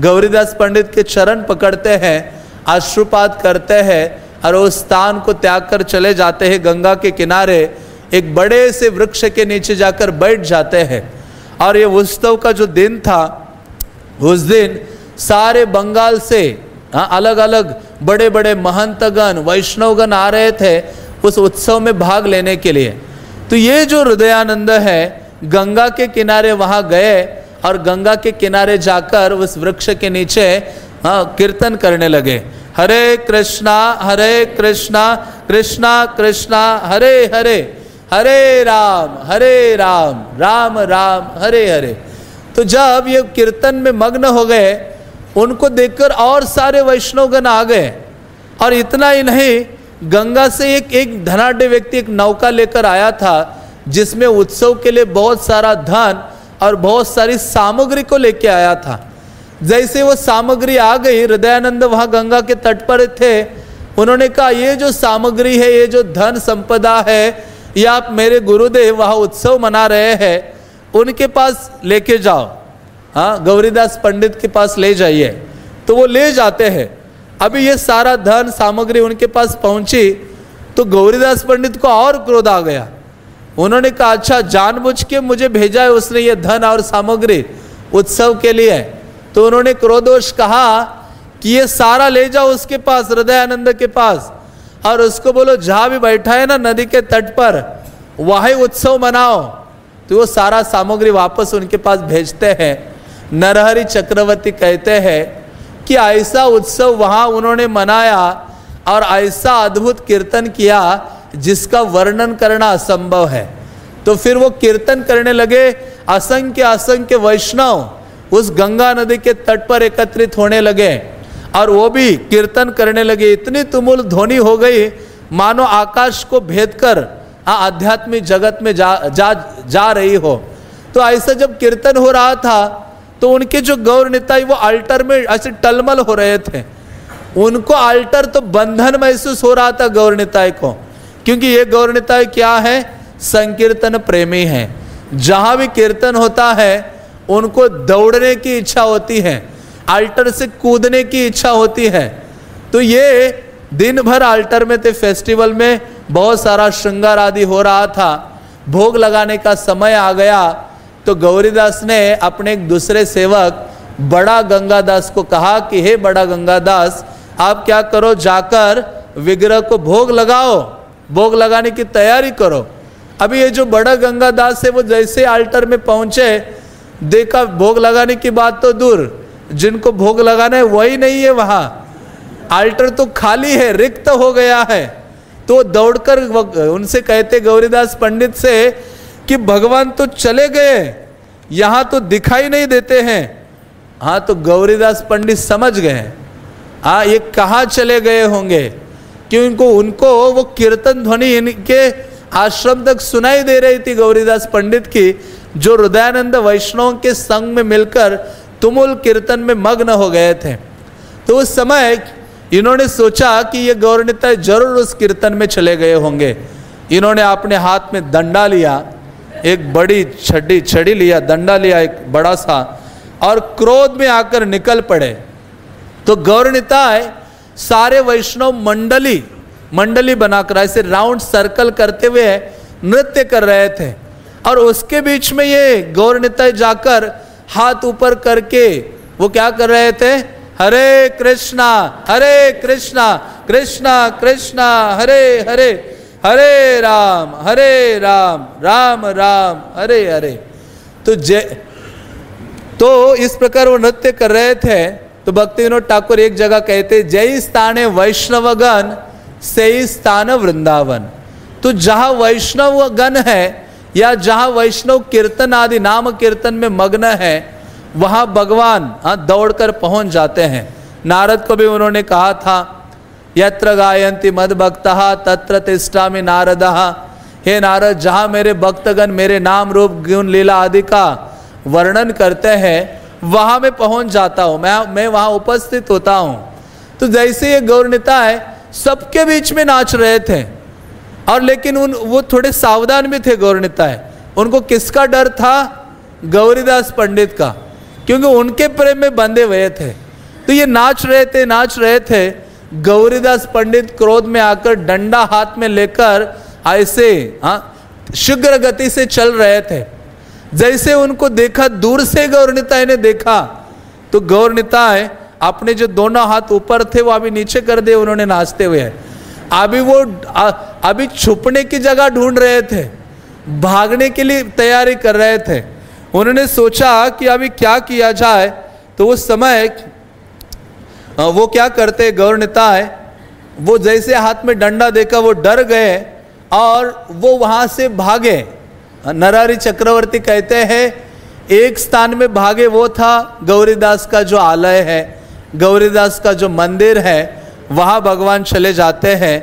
गौरीदास पंडित के चरण पकड़ते हैं, अश्रुपात करते हैं और उस स्थान को त्याग कर चले जाते हैं। गंगा के किनारे एक बड़े से वृक्ष के नीचे जाकर बैठ जाते हैं। और ये उत्सव का जो दिन था, उस दिन सारे बंगाल से अलग अलग बड़े बड़े महंतगण वैष्णवगण आ रहे थे उस उत्सव में भाग लेने के लिए। तो ये जो हृदयानंद है गंगा के किनारे वहाँ गए और गंगा के किनारे जाकर उस वृक्ष के नीचे कीर्तन करने लगे, हरे कृष्णा कृष्णा कृष्णा हरे हरे, हरे राम राम राम हरे हरे। तो जब ये कीर्तन में मग्न हो गए, उनको देखकर और सारे वैष्णवगण आ गए। और इतना ही नहीं, गंगा से एक धनाढ्य व्यक्ति एक नौका लेकर आया था, जिसमें उत्सव के लिए बहुत सारा धन और बहुत सारी सामग्री को लेके आया था। जैसे वो सामग्री आ गई, हृदयानंद वहाँ गंगा के तट पर थे। उन्होंने कहा, ये जो सामग्री है, ये जो धन संपदा है, ये आप मेरे गुरुदेव वहाँ उत्सव मना रहे हैं, उनके पास लेके जाओ। हाँ, गौरीदास पंडित के पास ले जाइए। तो वो ले जाते हैं। अभी ये सारा धन सामग्री उनके पास पहुंची तो गौरीदास पंडित को और क्रोध आ गया। उन्होंने कहा, अच्छा जानबूझ के मुझे भेजा है उसने ये धन और सामग्री उत्सव के लिए। तो उन्होंने क्रोधवश कहा कि ये सारा ले जाओ उसके पास, हृदयानंद के पास, और उसको बोलो जहाँ भी बैठा है ना नदी के तट पर, वहीं उत्सव मनाओ। तो वो सारा सामग्री वापस उनके पास भेजते हैं। नरहरि चक्रवर्ती कहते हैं कि ऐसा उत्सव वहाँ उन्होंने मनाया और ऐसा अद्भुत कीर्तन किया जिसका वर्णन करना असंभव है। तो फिर वो कीर्तन करने लगे। असंख्य असंख्य वैष्णव उस गंगा नदी के तट पर एकत्रित होने लगे और वो भी कीर्तन करने लगे। इतनी तुमुल ध्वनि हो गई मानो आकाश को भेद कर आध्यात्मिक जगत में जा रही हो। तो ऐसा जब कीर्तन हो रहा था तो उनके जो गौर निताई वो अल्टर में ऐसे टलमल हो रहे थे। उनको अल्टर तो बंधन महसूस हो रहा था गौर निताई को, क्योंकि ये गौर निताई क्या है, संकीर्तन प्रेमी है। जहाँ भी कीर्तन होता है उनको दौड़ने की इच्छा होती है, अल्टर से कूदने की इच्छा होती है। तो ये दिन भर अल्टर में थे, फेस्टिवल में बहुत सारा श्रृंगार आदि हो रहा था। भोग लगाने का समय आ गया तो गौरीदास ने अपने एक दूसरे सेवक बड़ा गंगादास को कहा कि हे बड़ा गंगादास, आप क्या करो, जाकर विग्रह को भोग लगाओ, भोग लगाने की तैयारी करो। अभी ये जो बड़ा गंगादास है वो जैसे अल्टर में पहुंचे, देखा भोग लगाने की बात तो दूर, जिनको भोग लगाना है वही नहीं है वहाँ, अल्टर तो खाली है, रिक्त हो गया है। तो दौड़कर उनसे कहते गौरीदास पंडित से कि भगवान तो चले गए, यहाँ तो दिखाई नहीं देते हैं। हाँ, तो गौरीदास पंडित समझ गए, हाँ ये कहाँ चले गए होंगे, क्योंकि उनको वो कीर्तन ध्वनि इनके आश्रम तक सुनाई दे रही थी गौरीदास पंडित की, जो हृदयानंद वैष्णव के संग में मिलकर तुमुल कीर्तन में मग्न हो गए थे। तो उस समय इन्होंने सोचा कि ये गौर निताई जरूर उस कीर्तन में चले गए होंगे। इन्होंने अपने हाथ में डंडा लिया, एक बड़ी छड़ी लिया, डंडा लिया एक बड़ा सा, और क्रोध में आकर निकल पड़े। तो गौर निताई सारे वैष्णव मंडली बनाकर ऐसे राउंड सर्कल करते हुए नृत्य कर रहे थे, और उसके बीच में ये गौर निताई जाकर हाथ ऊपर करके वो क्या कर रहे थे, हरे कृष्णा कृष्णा कृष्णा हरे हरे, हरे राम राम राम हरे हरे। तो इस प्रकार वो नृत्य कर रहे थे। तो भक्ति विनोद ठाकुर एक जगह कहते, जय स्थाने वैष्णवगण से स्थान वृंदावन। तो जहाँ वैष्णव गण है या जहाँ वैष्णव कीर्तन आदि नाम कीर्तन में मग्न है, वहाँ भगवान दौड़कर पहुँच जाते हैं। नारद को भी उन्होंने कहा था, यत्र गायन्ति मद भक्तः तत्र तिष्ठामि नारदः। हे नारद, जहाँ मेरे भक्तगण मेरे नाम रूप गुण लीला आदि का वर्णन करते हैं, वहाँ मैं पहुँच जाता हूँ, मैं वहाँ उपस्थित होता हूँ। तो जैसे ये गौरनिताय सबके बीच में नाच रहे थे, और लेकिन वो थोड़े सावधान भी थे गौरनिताय। उनको किसका डर था? गौरीदास पंडित का, क्योंकि उनके प्रेम में बंधे हुए थे। तो ये नाच रहे थे। गौरीदास पंडित क्रोध में आकर डंडा हाथ में लेकर ऐसे शीघ्र गति से चल रहे थे। जैसे उनको देखा, दूर से गौरनिताय ने देखा, तो गौरनिताय अपने जो दोनों हाथ ऊपर थे वो अभी नीचे कर दिए उन्होंने नाचते हुए। अभी छुपने की जगह ढूंढ रहे थे, भागने के लिए तैयारी कर रहे थे। उन्होंने सोचा कि अभी क्या किया जाए। तो उस समय वो क्या करते, गौरनिताय वो जैसे हाथ में डंडा देखा वो डर गए और वो वहाँ से भागे। नरहरि चक्रवर्ती कहते हैं एक स्थान में भागे, वो था गौरीदास का जो आलय है, गौरीदास का जो मंदिर है, वहाँ भगवान चले जाते हैं।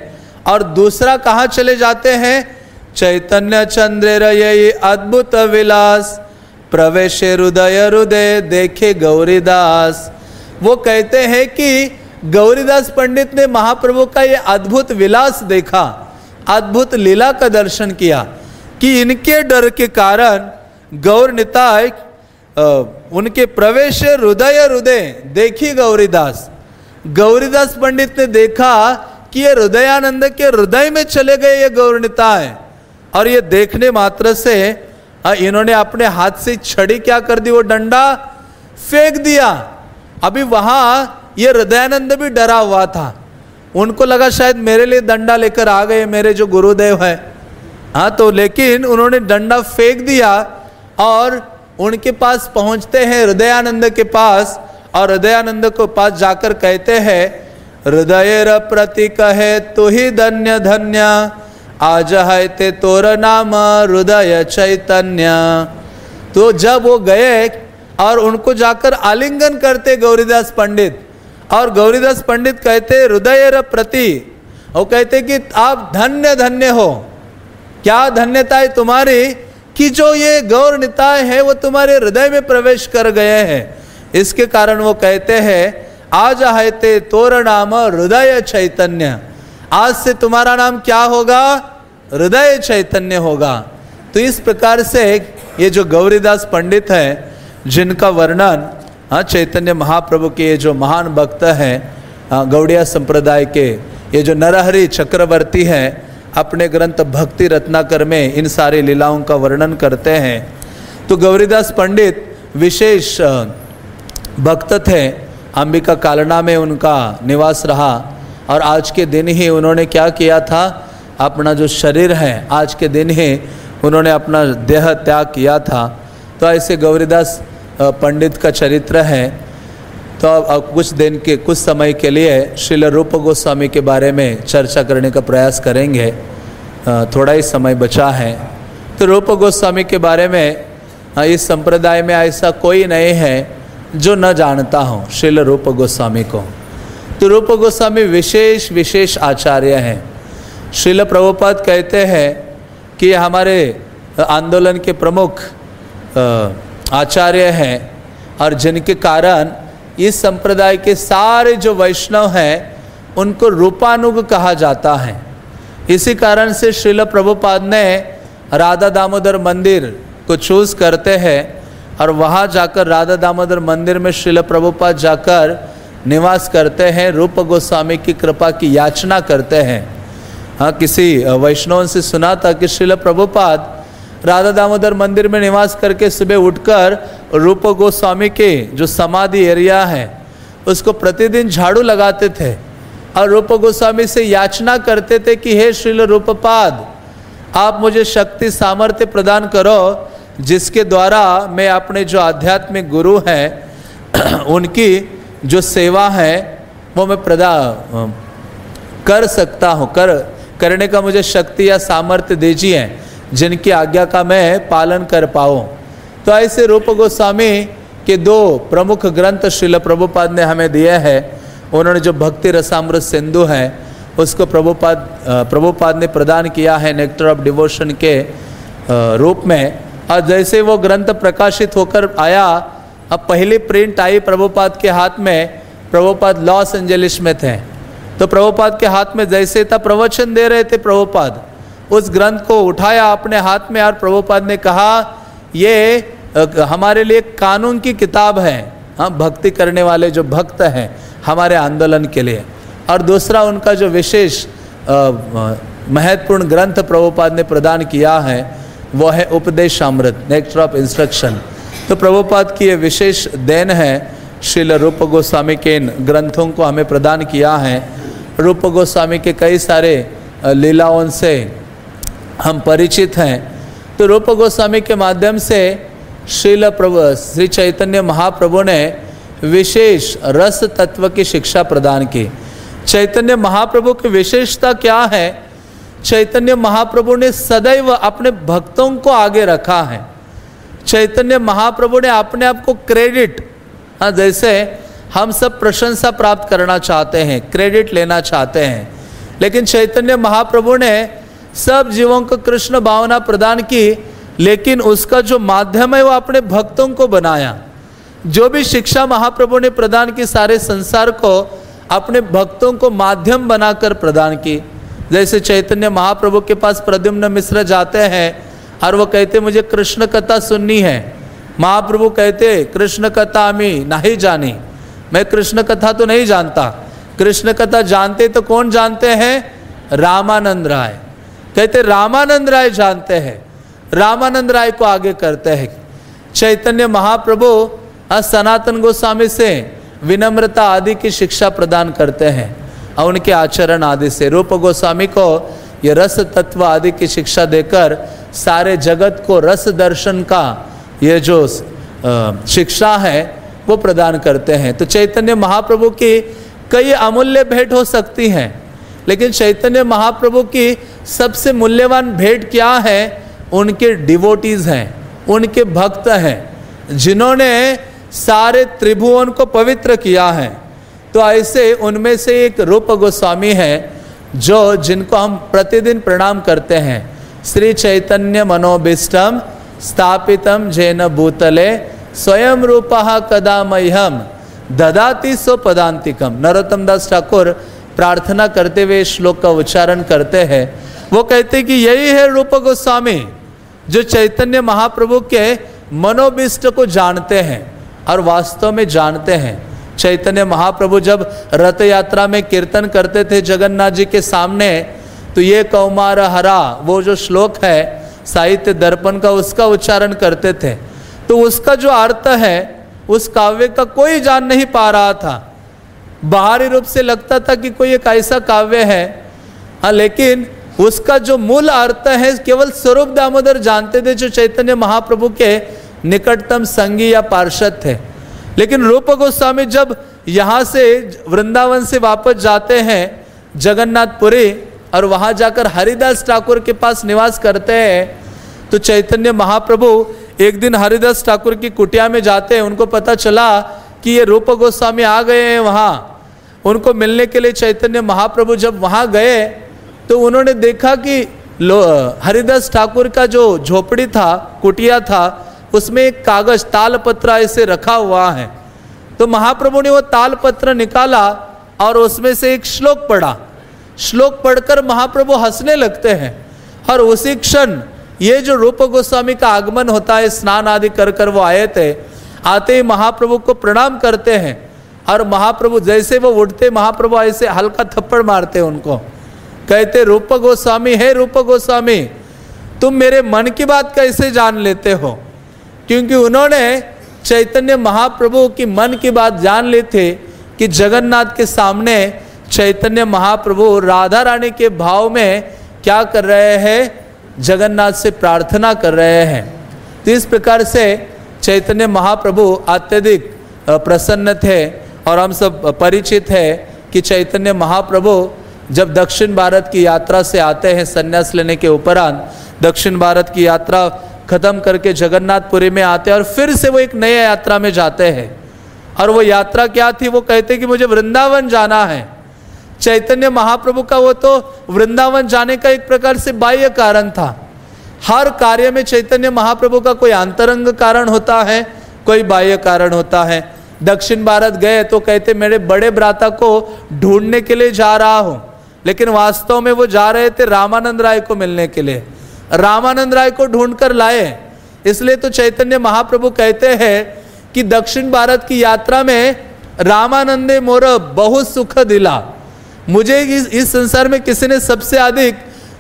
और दूसरा कहाँ चले जाते हैं? चैतन्य चंद्र ये अद्भुत विलास प्रवेश हृदय हृदय देखे गौरीदास। वो कहते हैं कि गौरीदास पंडित ने महाप्रभु का ये अद्भुत विलास देखा, अद्भुत लीला का दर्शन किया, कि इनके डर के कारण गौरनिताय उनके प्रवेश हृदय हृदय देखी गौरीदास। गौरीदास पंडित ने देखा कि ये हृदयानंद के हृदय में चले गए ये गौरनिताय। और ये देखने मात्र से इन्होंने अपने हाथ से छड़ी क्या कर दी, वो डंडा फेंक दिया। अभी वहाँ ये हृदयानंद भी डरा हुआ था, उनको लगा शायद मेरे लिए डंडा लेकर आ गए मेरे जो गुरुदेव है। तो लेकिन उन्होंने डंडा फेंक दिया और उनके पास पहुँचते हैं हृदयानंद के पास, और हृदयानंद को पास जाकर कहते हैं हृदय प्रति कहे तु ही धन्य धन्य आज है ते तोर नाम हृदय चैतन्य। तो जब वो गए और उनको जाकर आलिंगन करते गौरीदास पंडित, और गौरीदास पंडित कहते हृदय प्रति, वो कहते कि आप धन्य धन्य हो। क्या धन्यता है तुम्हारी कि जो ये गौरनिताय है वो तुम्हारे हृदय में प्रवेश कर गए हैं। इसके कारण वो कहते हैं आज है ते तोर नाम हृदय चैतन्य, आज से तुम्हारा नाम क्या होगा? हृदय चैतन्य होगा। तो इस प्रकार से ये जो गौरीदास पंडित हैं, जिनका वर्णन चैतन्य महाप्रभु के ये जो महान भक्त हैं गौड़िया संप्रदाय के, ये जो नरहरि चक्रवर्ती हैं, अपने ग्रंथ भक्ति रत्नाकर में इन सारी लीलाओं का वर्णन करते हैं। तो गौरीदास पंडित विशेष भक्त थे, अंबिका कालना में उनका निवास रहा, और आज के दिन ही उन्होंने क्या किया था, अपना जो शरीर है आज के दिन ही उन्होंने अपना देह त्याग किया था। तो ऐसे गौरीदास पंडित का चरित्र है। तो अब कुछ समय के लिए श्रील रूप गोस्वामी के बारे में चर्चा करने का प्रयास करेंगे, थोड़ा ही समय बचा है। तो रूप गोस्वामी के बारे में इस संप्रदाय में ऐसा कोई नहीं है जो न जानता हो श्रील रूप गोस्वामी को। तो रूप गोस्वामी विशेष आचार्य हैं। श्रील प्रभुपाद कहते हैं कि हमारे आंदोलन के प्रमुख आचार्य हैं, और जिनके कारण इस संप्रदाय के सारे जो वैष्णव हैं उनको रूपानुग कहा जाता है। इसी कारण से श्रील प्रभुपाद ने राधा दामोदर मंदिर को चूज़ करते हैं, और वहाँ जाकर राधा दामोदर मंदिर में श्रील प्रभुपाद जाकर निवास करते हैं, रूप गोस्वामी की कृपा की याचना करते हैं। किसी वैष्णव से सुना था कि श्रील प्रभुपाद राधा दामोदर मंदिर में निवास करके सुबह उठकर रूप गोस्वामी के जो समाधि एरिया है उसको प्रतिदिन झाड़ू लगाते थे, और रूप गोस्वामी से याचना करते थे कि हे श्रील रूपपाद, आप मुझे शक्ति सामर्थ्य प्रदान करो जिसके द्वारा मैं अपने जो आध्यात्मिक गुरु हैं उनकी जो सेवा है वो मैं कर सकता हूँ, करने का मुझे शक्ति या सामर्थ्य दीजिए जिनकी आज्ञा का मैं पालन कर पाऊँ। तो ऐसे रूप गोस्वामी के दो प्रमुख ग्रंथ श्रील प्रभुपाद ने हमें दिए हैं। उन्होंने जो भक्ति रसामृत सिंधु है उसको प्रभुपाद ने प्रदान किया है नेक्टर ऑफ डिवोशन के रूप में। और जैसे वो ग्रंथ प्रकाशित होकर आया अब पहली प्रिंट आई प्रभुपाद के हाथ में, प्रभुपाद लॉस एंजलिस में थे, तो प्रभुपाद के हाथ में जैसे था प्रवचन दे रहे थे प्रभुपाद, उस ग्रंथ को उठाया अपने हाथ में और प्रभुपाद ने कहा ये हमारे लिए कानून की किताब है, हाँ, भक्ति करने वाले जो भक्त हैं हमारे आंदोलन के लिए। और दूसरा उनका जो विशेष महत्वपूर्ण ग्रंथ प्रभुपाद ने प्रदान किया है वो है उपदेशामृत, नेक्टर ऑफ इंस्ट्रक्शन। तो प्रभुपाद की ये विशेष देन है, श्रील रूप गोस्वामी के इन ग्रंथों को हमें प्रदान किया है। रूप गोस्वामी के कई सारे लीलाओं से हम परिचित हैं, तो रूप गोस्वामी के माध्यम से श्री चैतन्य महाप्रभु ने विशेष रस तत्व की शिक्षा प्रदान की। चैतन्य महाप्रभु की विशेषता क्या है? चैतन्य महाप्रभु ने सदैव अपने भक्तों को आगे रखा है। चैतन्य महाप्रभु ने अपने आप को क्रेडिट, हाँ, जैसे हम सब प्रशंसा प्राप्त करना चाहते हैं, क्रेडिट लेना चाहते हैं, लेकिन चैतन्य महाप्रभु ने सब जीवों को कृष्ण भावना प्रदान की, लेकिन उसका जो माध्यम है वो अपने भक्तों को बनाया। जो भी शिक्षा महाप्रभु ने प्रदान की सारे संसार को अपने भक्तों को माध्यम बनाकर प्रदान की। जैसे चैतन्य महाप्रभु के पास प्रद्युम्न मिश्र जाते हैं और वो कहते मुझे कृष्ण कथा सुननी है। महाप्रभु कहते कृष्ण कथा हमें नहीं जानी, मैं कृष्ण कथा तो नहीं जानता। कृष्ण कथा जानते तो कौन जानते हैं? रामानंद राय। कहते रामानंद राय जानते हैं, रामानंद राय को आगे करते हैं। चैतन्य महाप्रभु सनातन गोस्वामी से विनम्रता आदि की शिक्षा प्रदान करते हैं और उनके आचरण आदि से रूप गोस्वामी को ये रस तत्व आदि की शिक्षा देकर सारे जगत को रस दर्शन का ये जो शिक्षा है वो प्रदान करते हैं। तो चैतन्य महाप्रभु की कई अमूल्य भेंट हो सकती हैं, लेकिन चैतन्य महाप्रभु की सबसे मूल्यवान भेंट क्या है? उनके डिवोटीज हैं, उनके भक्त हैं, जिन्होंने सारे त्रिभुवन को पवित्र किया है। तो ऐसे उनमें से एक रूप गोस्वामी है जिनको हम प्रतिदिन प्रणाम करते हैं। श्री चैतन्य मनोभीष्टम स्थापितम जैन भूतले स्वयं रूपः कदा मह्यम ददाति सो पदांतिकम। नरोत्तम दास ठाकुर प्रार्थना करते हुए श्लोक का उच्चारण करते हैं। वो कहते कि यही है रूप गोस्वामी जो चैतन्य महाप्रभु के मनोभीष्ट को जानते हैं और वास्तव में जानते हैं। चैतन्य महाप्रभु जब रथ यात्रा में कीर्तन करते थे जगन्नाथ जी के सामने, तो ये कौमार हरा वो जो श्लोक है साहित्य दर्पण का, उसका उच्चारण करते थे। तो उसका जो अर्थ है उस काव्य का कोई जान नहीं पा रहा था। बाहरी रूप से लगता था कि कोई एक ऐसा काव्य है, हाँ, लेकिन उसका जो मूल अर्थ है केवल स्वरूप दामोदर जानते थे, जो चैतन्य महाप्रभु के निकटतम संगी या पार्षद थे। लेकिन रूप गोस्वामी जब यहाँ से वृंदावन से वापस जाते हैं जगन्नाथपुरी और वहाँ जाकर हरिदास ठाकुर के पास निवास करते हैं, तो चैतन्य महाप्रभु एक दिन हरिदास ठाकुर की कुटिया में जाते हैं। उनको पता चला कि ये रूप गोस्वामी आ गए हैं वहाँ। उनको मिलने के लिए चैतन्य महाप्रभु जब वहाँ गए तो उन्होंने देखा कि हरिदास ठाकुर का जो झोपड़ी था, कुटिया था, उसमें एक कागज तालपत्र ऐसे रखा हुआ है। तो महाप्रभु ने वो तालपत्र निकाला और उसमें से एक श्लोक पढ़ा। श्लोक पढ़कर महाप्रभु हंसने लगते हैं और उसी क्षण ये जो रूप गोस्वामी का आगमन होता है, स्नान आदि कर कर वो आए थे, आते ही महाप्रभु को प्रणाम करते हैं और महाप्रभु जैसे वो उठते, महाप्रभु ऐसे हल्का थप्पड़ मारते उनको, कहते रूप गोस्वामी, हे रूप गोस्वामी, तुम मेरे मन की बात कैसे जान लेते हो? क्योंकि उन्होंने चैतन्य महाप्रभु की मन की बात जान ली थी कि जगन्नाथ के सामने चैतन्य महाप्रभु राधा रानी के भाव में क्या कर रहे हैं? जगन्नाथ से प्रार्थना कर रहे हैं। तो इस प्रकार से चैतन्य महाप्रभु अत्यधिक प्रसन्न थे और हम सब परिचित है कि चैतन्य महाप्रभु जब दक्षिण भारत की यात्रा से आते हैं, संन्यास लेने के उपरांत दक्षिण भारत की यात्रा खत्म करके जगन्नाथपुरी में आते हैं और फिर से वो एक नई यात्रा में जाते हैं। और वो यात्रा क्या थी? वो कहते कि मुझे वृंदावन जाना है। चैतन्य महाप्रभु का वो तो वृंदावन जाने का एक प्रकार से बाह्य कारण था। हर कार्य में चैतन्य महाप्रभु का कोई अंतरंग कारण होता है, कोई बाह्य कारण होता है। दक्षिण भारत गए तो कहते मेरे बड़े भ्राता को ढूंढने के लिए जा रहा हूं, लेकिन वास्तव में वो जा रहे थे रामानंद राय को मिलने के लिए। रामानंद राय को ढूंढ कर लाए। इसलिए तो चैतन्य महाप्रभु कहते हैं कि दक्षिण भारत की यात्रा में रामानंदे मोर बहुत सुख दिला। मुझे इस संसार में किसी ने सबसे अधिक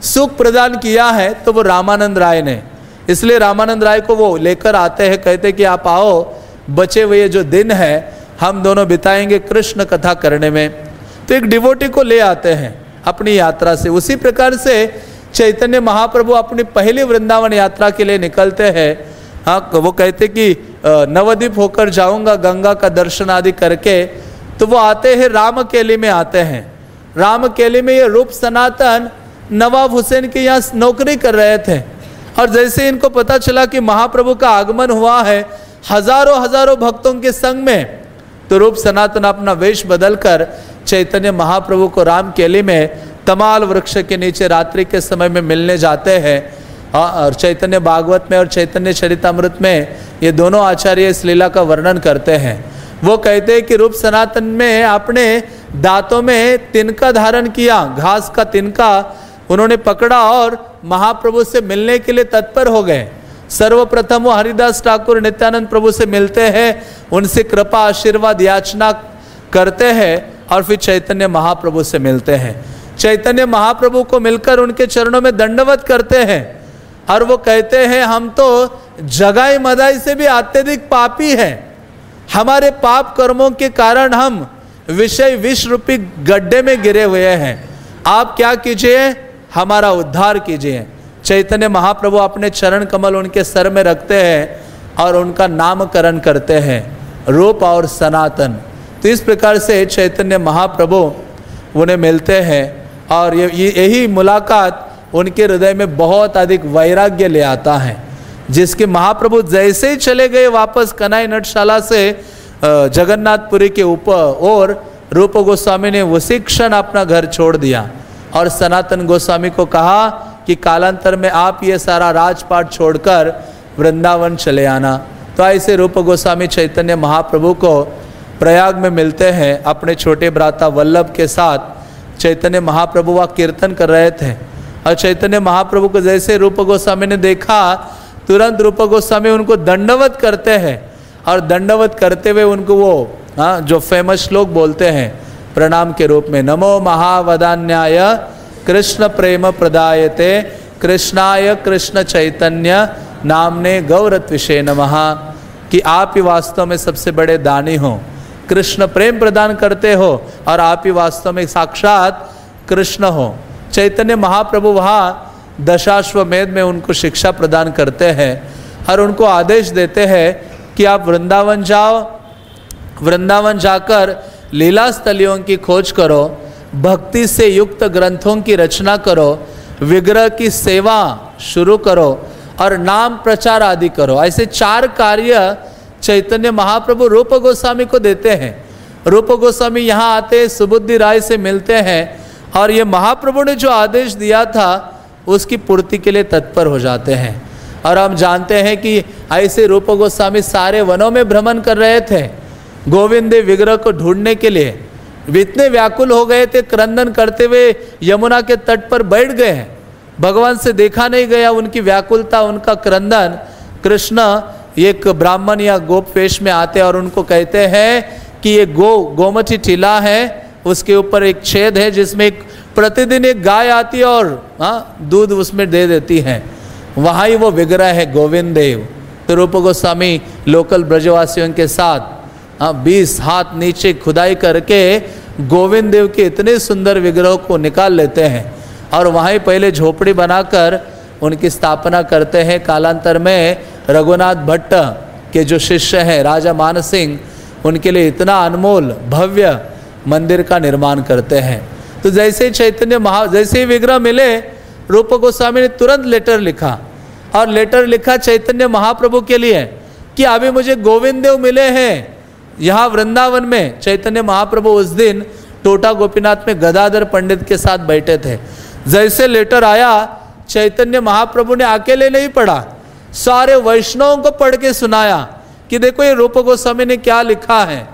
सुख प्रदान किया है तो वो रामानंद राय ने। इसलिए रामानंद राय को वो लेकर आते हैं, कहते कि आप आओ, बचे हुए जो दिन है हम दोनों बिताएंगे कृष्ण कथा करने में। तो एक डिवोटी को ले आते हैं अपनी यात्रा से। उसी प्रकार से चैतन्य महाप्रभु अपनी पहली वृंदावन यात्रा के लिए निकलते हैं। हाँ, वो कहते कि नवद्वीप होकर जाऊंगा गंगा का दर्शन आदि करके। तो वो आते हैं रामकेली में आते हैं। रामकेली में ये रूप सनातन नवाब हुसैन के यहाँ नौकरी कर रहे थे, और जैसे इनको पता चला कि महाप्रभु का आगमन हुआ है हजारों हजारों भक्तों के संग में, तो रूप सनातन अपना वेश बदलकर चैतन्य महाप्रभु को रामकेली में तमाल वृक्ष के नीचे रात्रि के समय में मिलने जाते हैं। और चैतन्य भागवत में और चैतन्य चरितामृत में ये दोनों आचार्य इस लीला का वर्णन करते हैं। वो कहते हैं कि रूप सनातन में अपने दांतों में तिनका धारण किया, घास का तिनका उन्होंने पकड़ा और महाप्रभु से मिलने के लिए तत्पर हो गए। सर्वप्रथम वो हरिदास ठाकुर नित्यानंद प्रभु से मिलते हैं, उनसे कृपा आशीर्वाद याचना करते हैं और फिर चैतन्य महाप्रभु से मिलते हैं। चैतन्य महाप्रभु को मिलकर उनके चरणों में दंडवत करते हैं और वो कहते हैं हम तो जगाई मदाई से भी अत्यधिक पापी हैं, हमारे पाप कर्मों के कारण हम विषय विष रूपी गड्ढे में गिरे हुए हैं, आप क्या कीजिए, हमारा उद्धार कीजिए। चैतन्य महाप्रभु अपने चरण कमल उनके सर में रखते हैं और उनका नामकरण करते हैं, रूप और सनातन। तो इस प्रकार से चैतन्य महाप्रभु उन्हें मिलते हैं और यही मुलाकात उनके हृदय में बहुत अधिक वैराग्य ले आता है, जिसके महाप्रभु जैसे ही चले गए वापस कनाई नटशाला से जगन्नाथपुरी के ऊपर, और रूप गोस्वामी ने उसी क्षण अपना घर छोड़ दिया और सनातन गोस्वामी को कहा कि कालांतर में आप ये सारा राजपाट छोड़कर वृंदावन चले आना। तो ऐसे रूप गोस्वामी चैतन्य महाप्रभु को प्रयाग में मिलते हैं अपने छोटे भ्राता वल्लभ के साथ। चैतन्य महाप्रभु वह कीर्तन कर रहे थे और चैतन्य महाप्रभु को जैसे रूप गोस्वामी ने देखा, तुरंत रूप गोस्वामी उनको दंडवत करते हैं और दंडवत करते हुए उनको वो जो फेमस श्लोक बोलते हैं प्रणाम के रूप में, नमो महावदान्याय कृष्ण प्रेम प्रदायते कृष्णाय कृष्ण चैतन्य नामने गौरत्विषे नमः, कि आप ही वास्तव में सबसे बड़े दानी हो, कृष्ण प्रेम प्रदान करते हो और आप ही वास्तव में साक्षात कृष्ण हो। चैतन्य महाप्रभु वहाँ दशाश्वमेध में उनको शिक्षा प्रदान करते हैं और उनको आदेश देते हैं कि आप वृंदावन जाओ, वृंदावन जाकर लीला स्थलियों की खोज करो, भक्ति से युक्त ग्रंथों की रचना करो, विग्रह की सेवा शुरू करो और नाम प्रचार आदि करो। ऐसे 4 कार्य चैतन्य महाप्रभु रूप गोस्वामी को देते हैं। रूप गोस्वामी यहाँ आते सुबुद्धि राय से मिलते हैं और ये महाप्रभु ने जो आदेश दिया था उसकी पूर्ति के लिए तत्पर हो जाते हैं। और हम जानते हैं कि ऐसे रूप गोस्वामी सारे वनों में भ्रमण कर रहे थे गोविंद विग्रह को ढूंढने के लिए। इतने व्याकुल हो गए थे, क्रंदन करते हुए यमुना के तट पर बैठ गए हैं, भगवान से देखा नहीं गया, उनकी व्याकुलता, उनका क्रंदन। कृष्ण एक ब्राह्मण या गोप वेश में आते और उनको कहते हैं कि ये गोमती टीला है, उसके ऊपर एक छेद है जिसमें एक प्रतिदिन एक गाय आती है और दूध उसमें दे देती है, वहाँ ही वो विग्रह है गोविंद देव। तो रूप गोस्वामी लोकल ब्रजवासियों के साथ 20 हाथ नीचे खुदाई करके गोविंद देव के इतने सुंदर विग्रह को निकाल लेते हैं और वहाँ ही पहले झोपड़ी बनाकर उनकी स्थापना करते हैं। कालांतर में रघुनाथ भट्ट के जो शिष्य हैं राजा मान सिंह, उनके लिए इतना अनमोल भव्य मंदिर का निर्माण करते हैं। तो जैसे जैसे ही विग्रह मिले, रूप गोस्वामी ने तुरंत लेटर लिखा और लेटर लिखा चैतन्य महाप्रभु के लिए कि अभी मुझे गोविंद देव मिले हैं यहाँ वृंदावन में। चैतन्य महाप्रभु उस दिन टोटा गोपीनाथ में गदाधर पंडित के साथ बैठे थे। जैसे लेटर आया, चैतन्य महाप्रभु ने अकेले नहीं पढ़ा, सारे वैष्णवों को पढ़ के सुनाया कि देखो ये रूप गोस्वामी ने क्या लिखा है,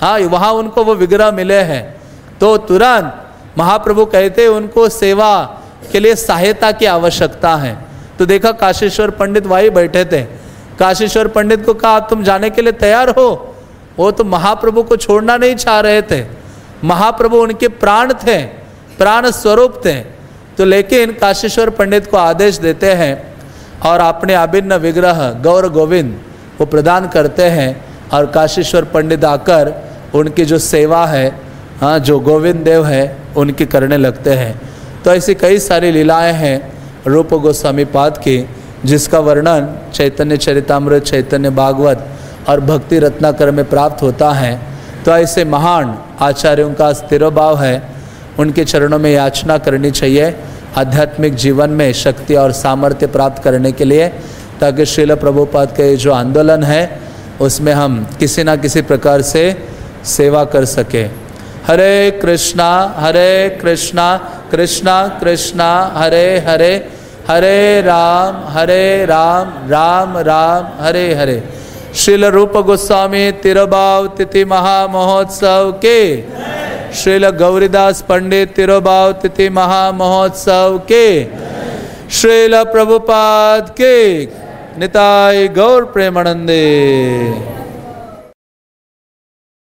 हाँ वहाँ उनको वो विग्रह मिले हैं। तो तुरंत महाप्रभु कहते उनको सेवा के लिए सहायता की आवश्यकता है। तो देखा काशीश्वर पंडित वहीं बैठे थे, काशीश्वर पंडित को कहा तुम जाने के लिए तैयार हो? वो तो महाप्रभु को छोड़ना नहीं चाह रहे थे, महाप्रभु उनके प्राण थे, प्राण स्वरूप थे। तो लेकिन काशीश्वर पंडित को आदेश देते हैं और अपने अभिन्न विग्रह गौर गोविंद वो प्रदान करते हैं और काशीश्वर पंडित आकर उनकी जो सेवा है, हाँ जो गोविंद देव है उनकी करने लगते हैं। तो ऐसी कई सारी लीलाएं हैं रूप गोस्वामी पाद की, जिसका वर्णन चैतन्य चरितामृत, चैतन्य भागवत और भक्ति रत्नाकर में प्राप्त होता है। तो ऐसे महान आचार्यों का स्थिरोभाव है, उनके चरणों में याचना करनी चाहिए आध्यात्मिक जीवन में शक्ति और सामर्थ्य प्राप्त करने के लिए, ताकि श्रील प्रभुपाद का ये जो आंदोलन है उसमें हम किसी ना किसी प्रकार से सेवा कर सके। हरे कृष्णा कृष्णा कृष्णा हरे हरे, हरे राम राम राम हरे हरे। श्रील रूप गोस्वामी तिरुभाव तिथि महामहोत्सव के, श्रील गौरीदास पंडित तिरुभाव तिथि महामहोत्सव के, श्रील प्रभुपाद के, निताय गौर प्रेमानंदे।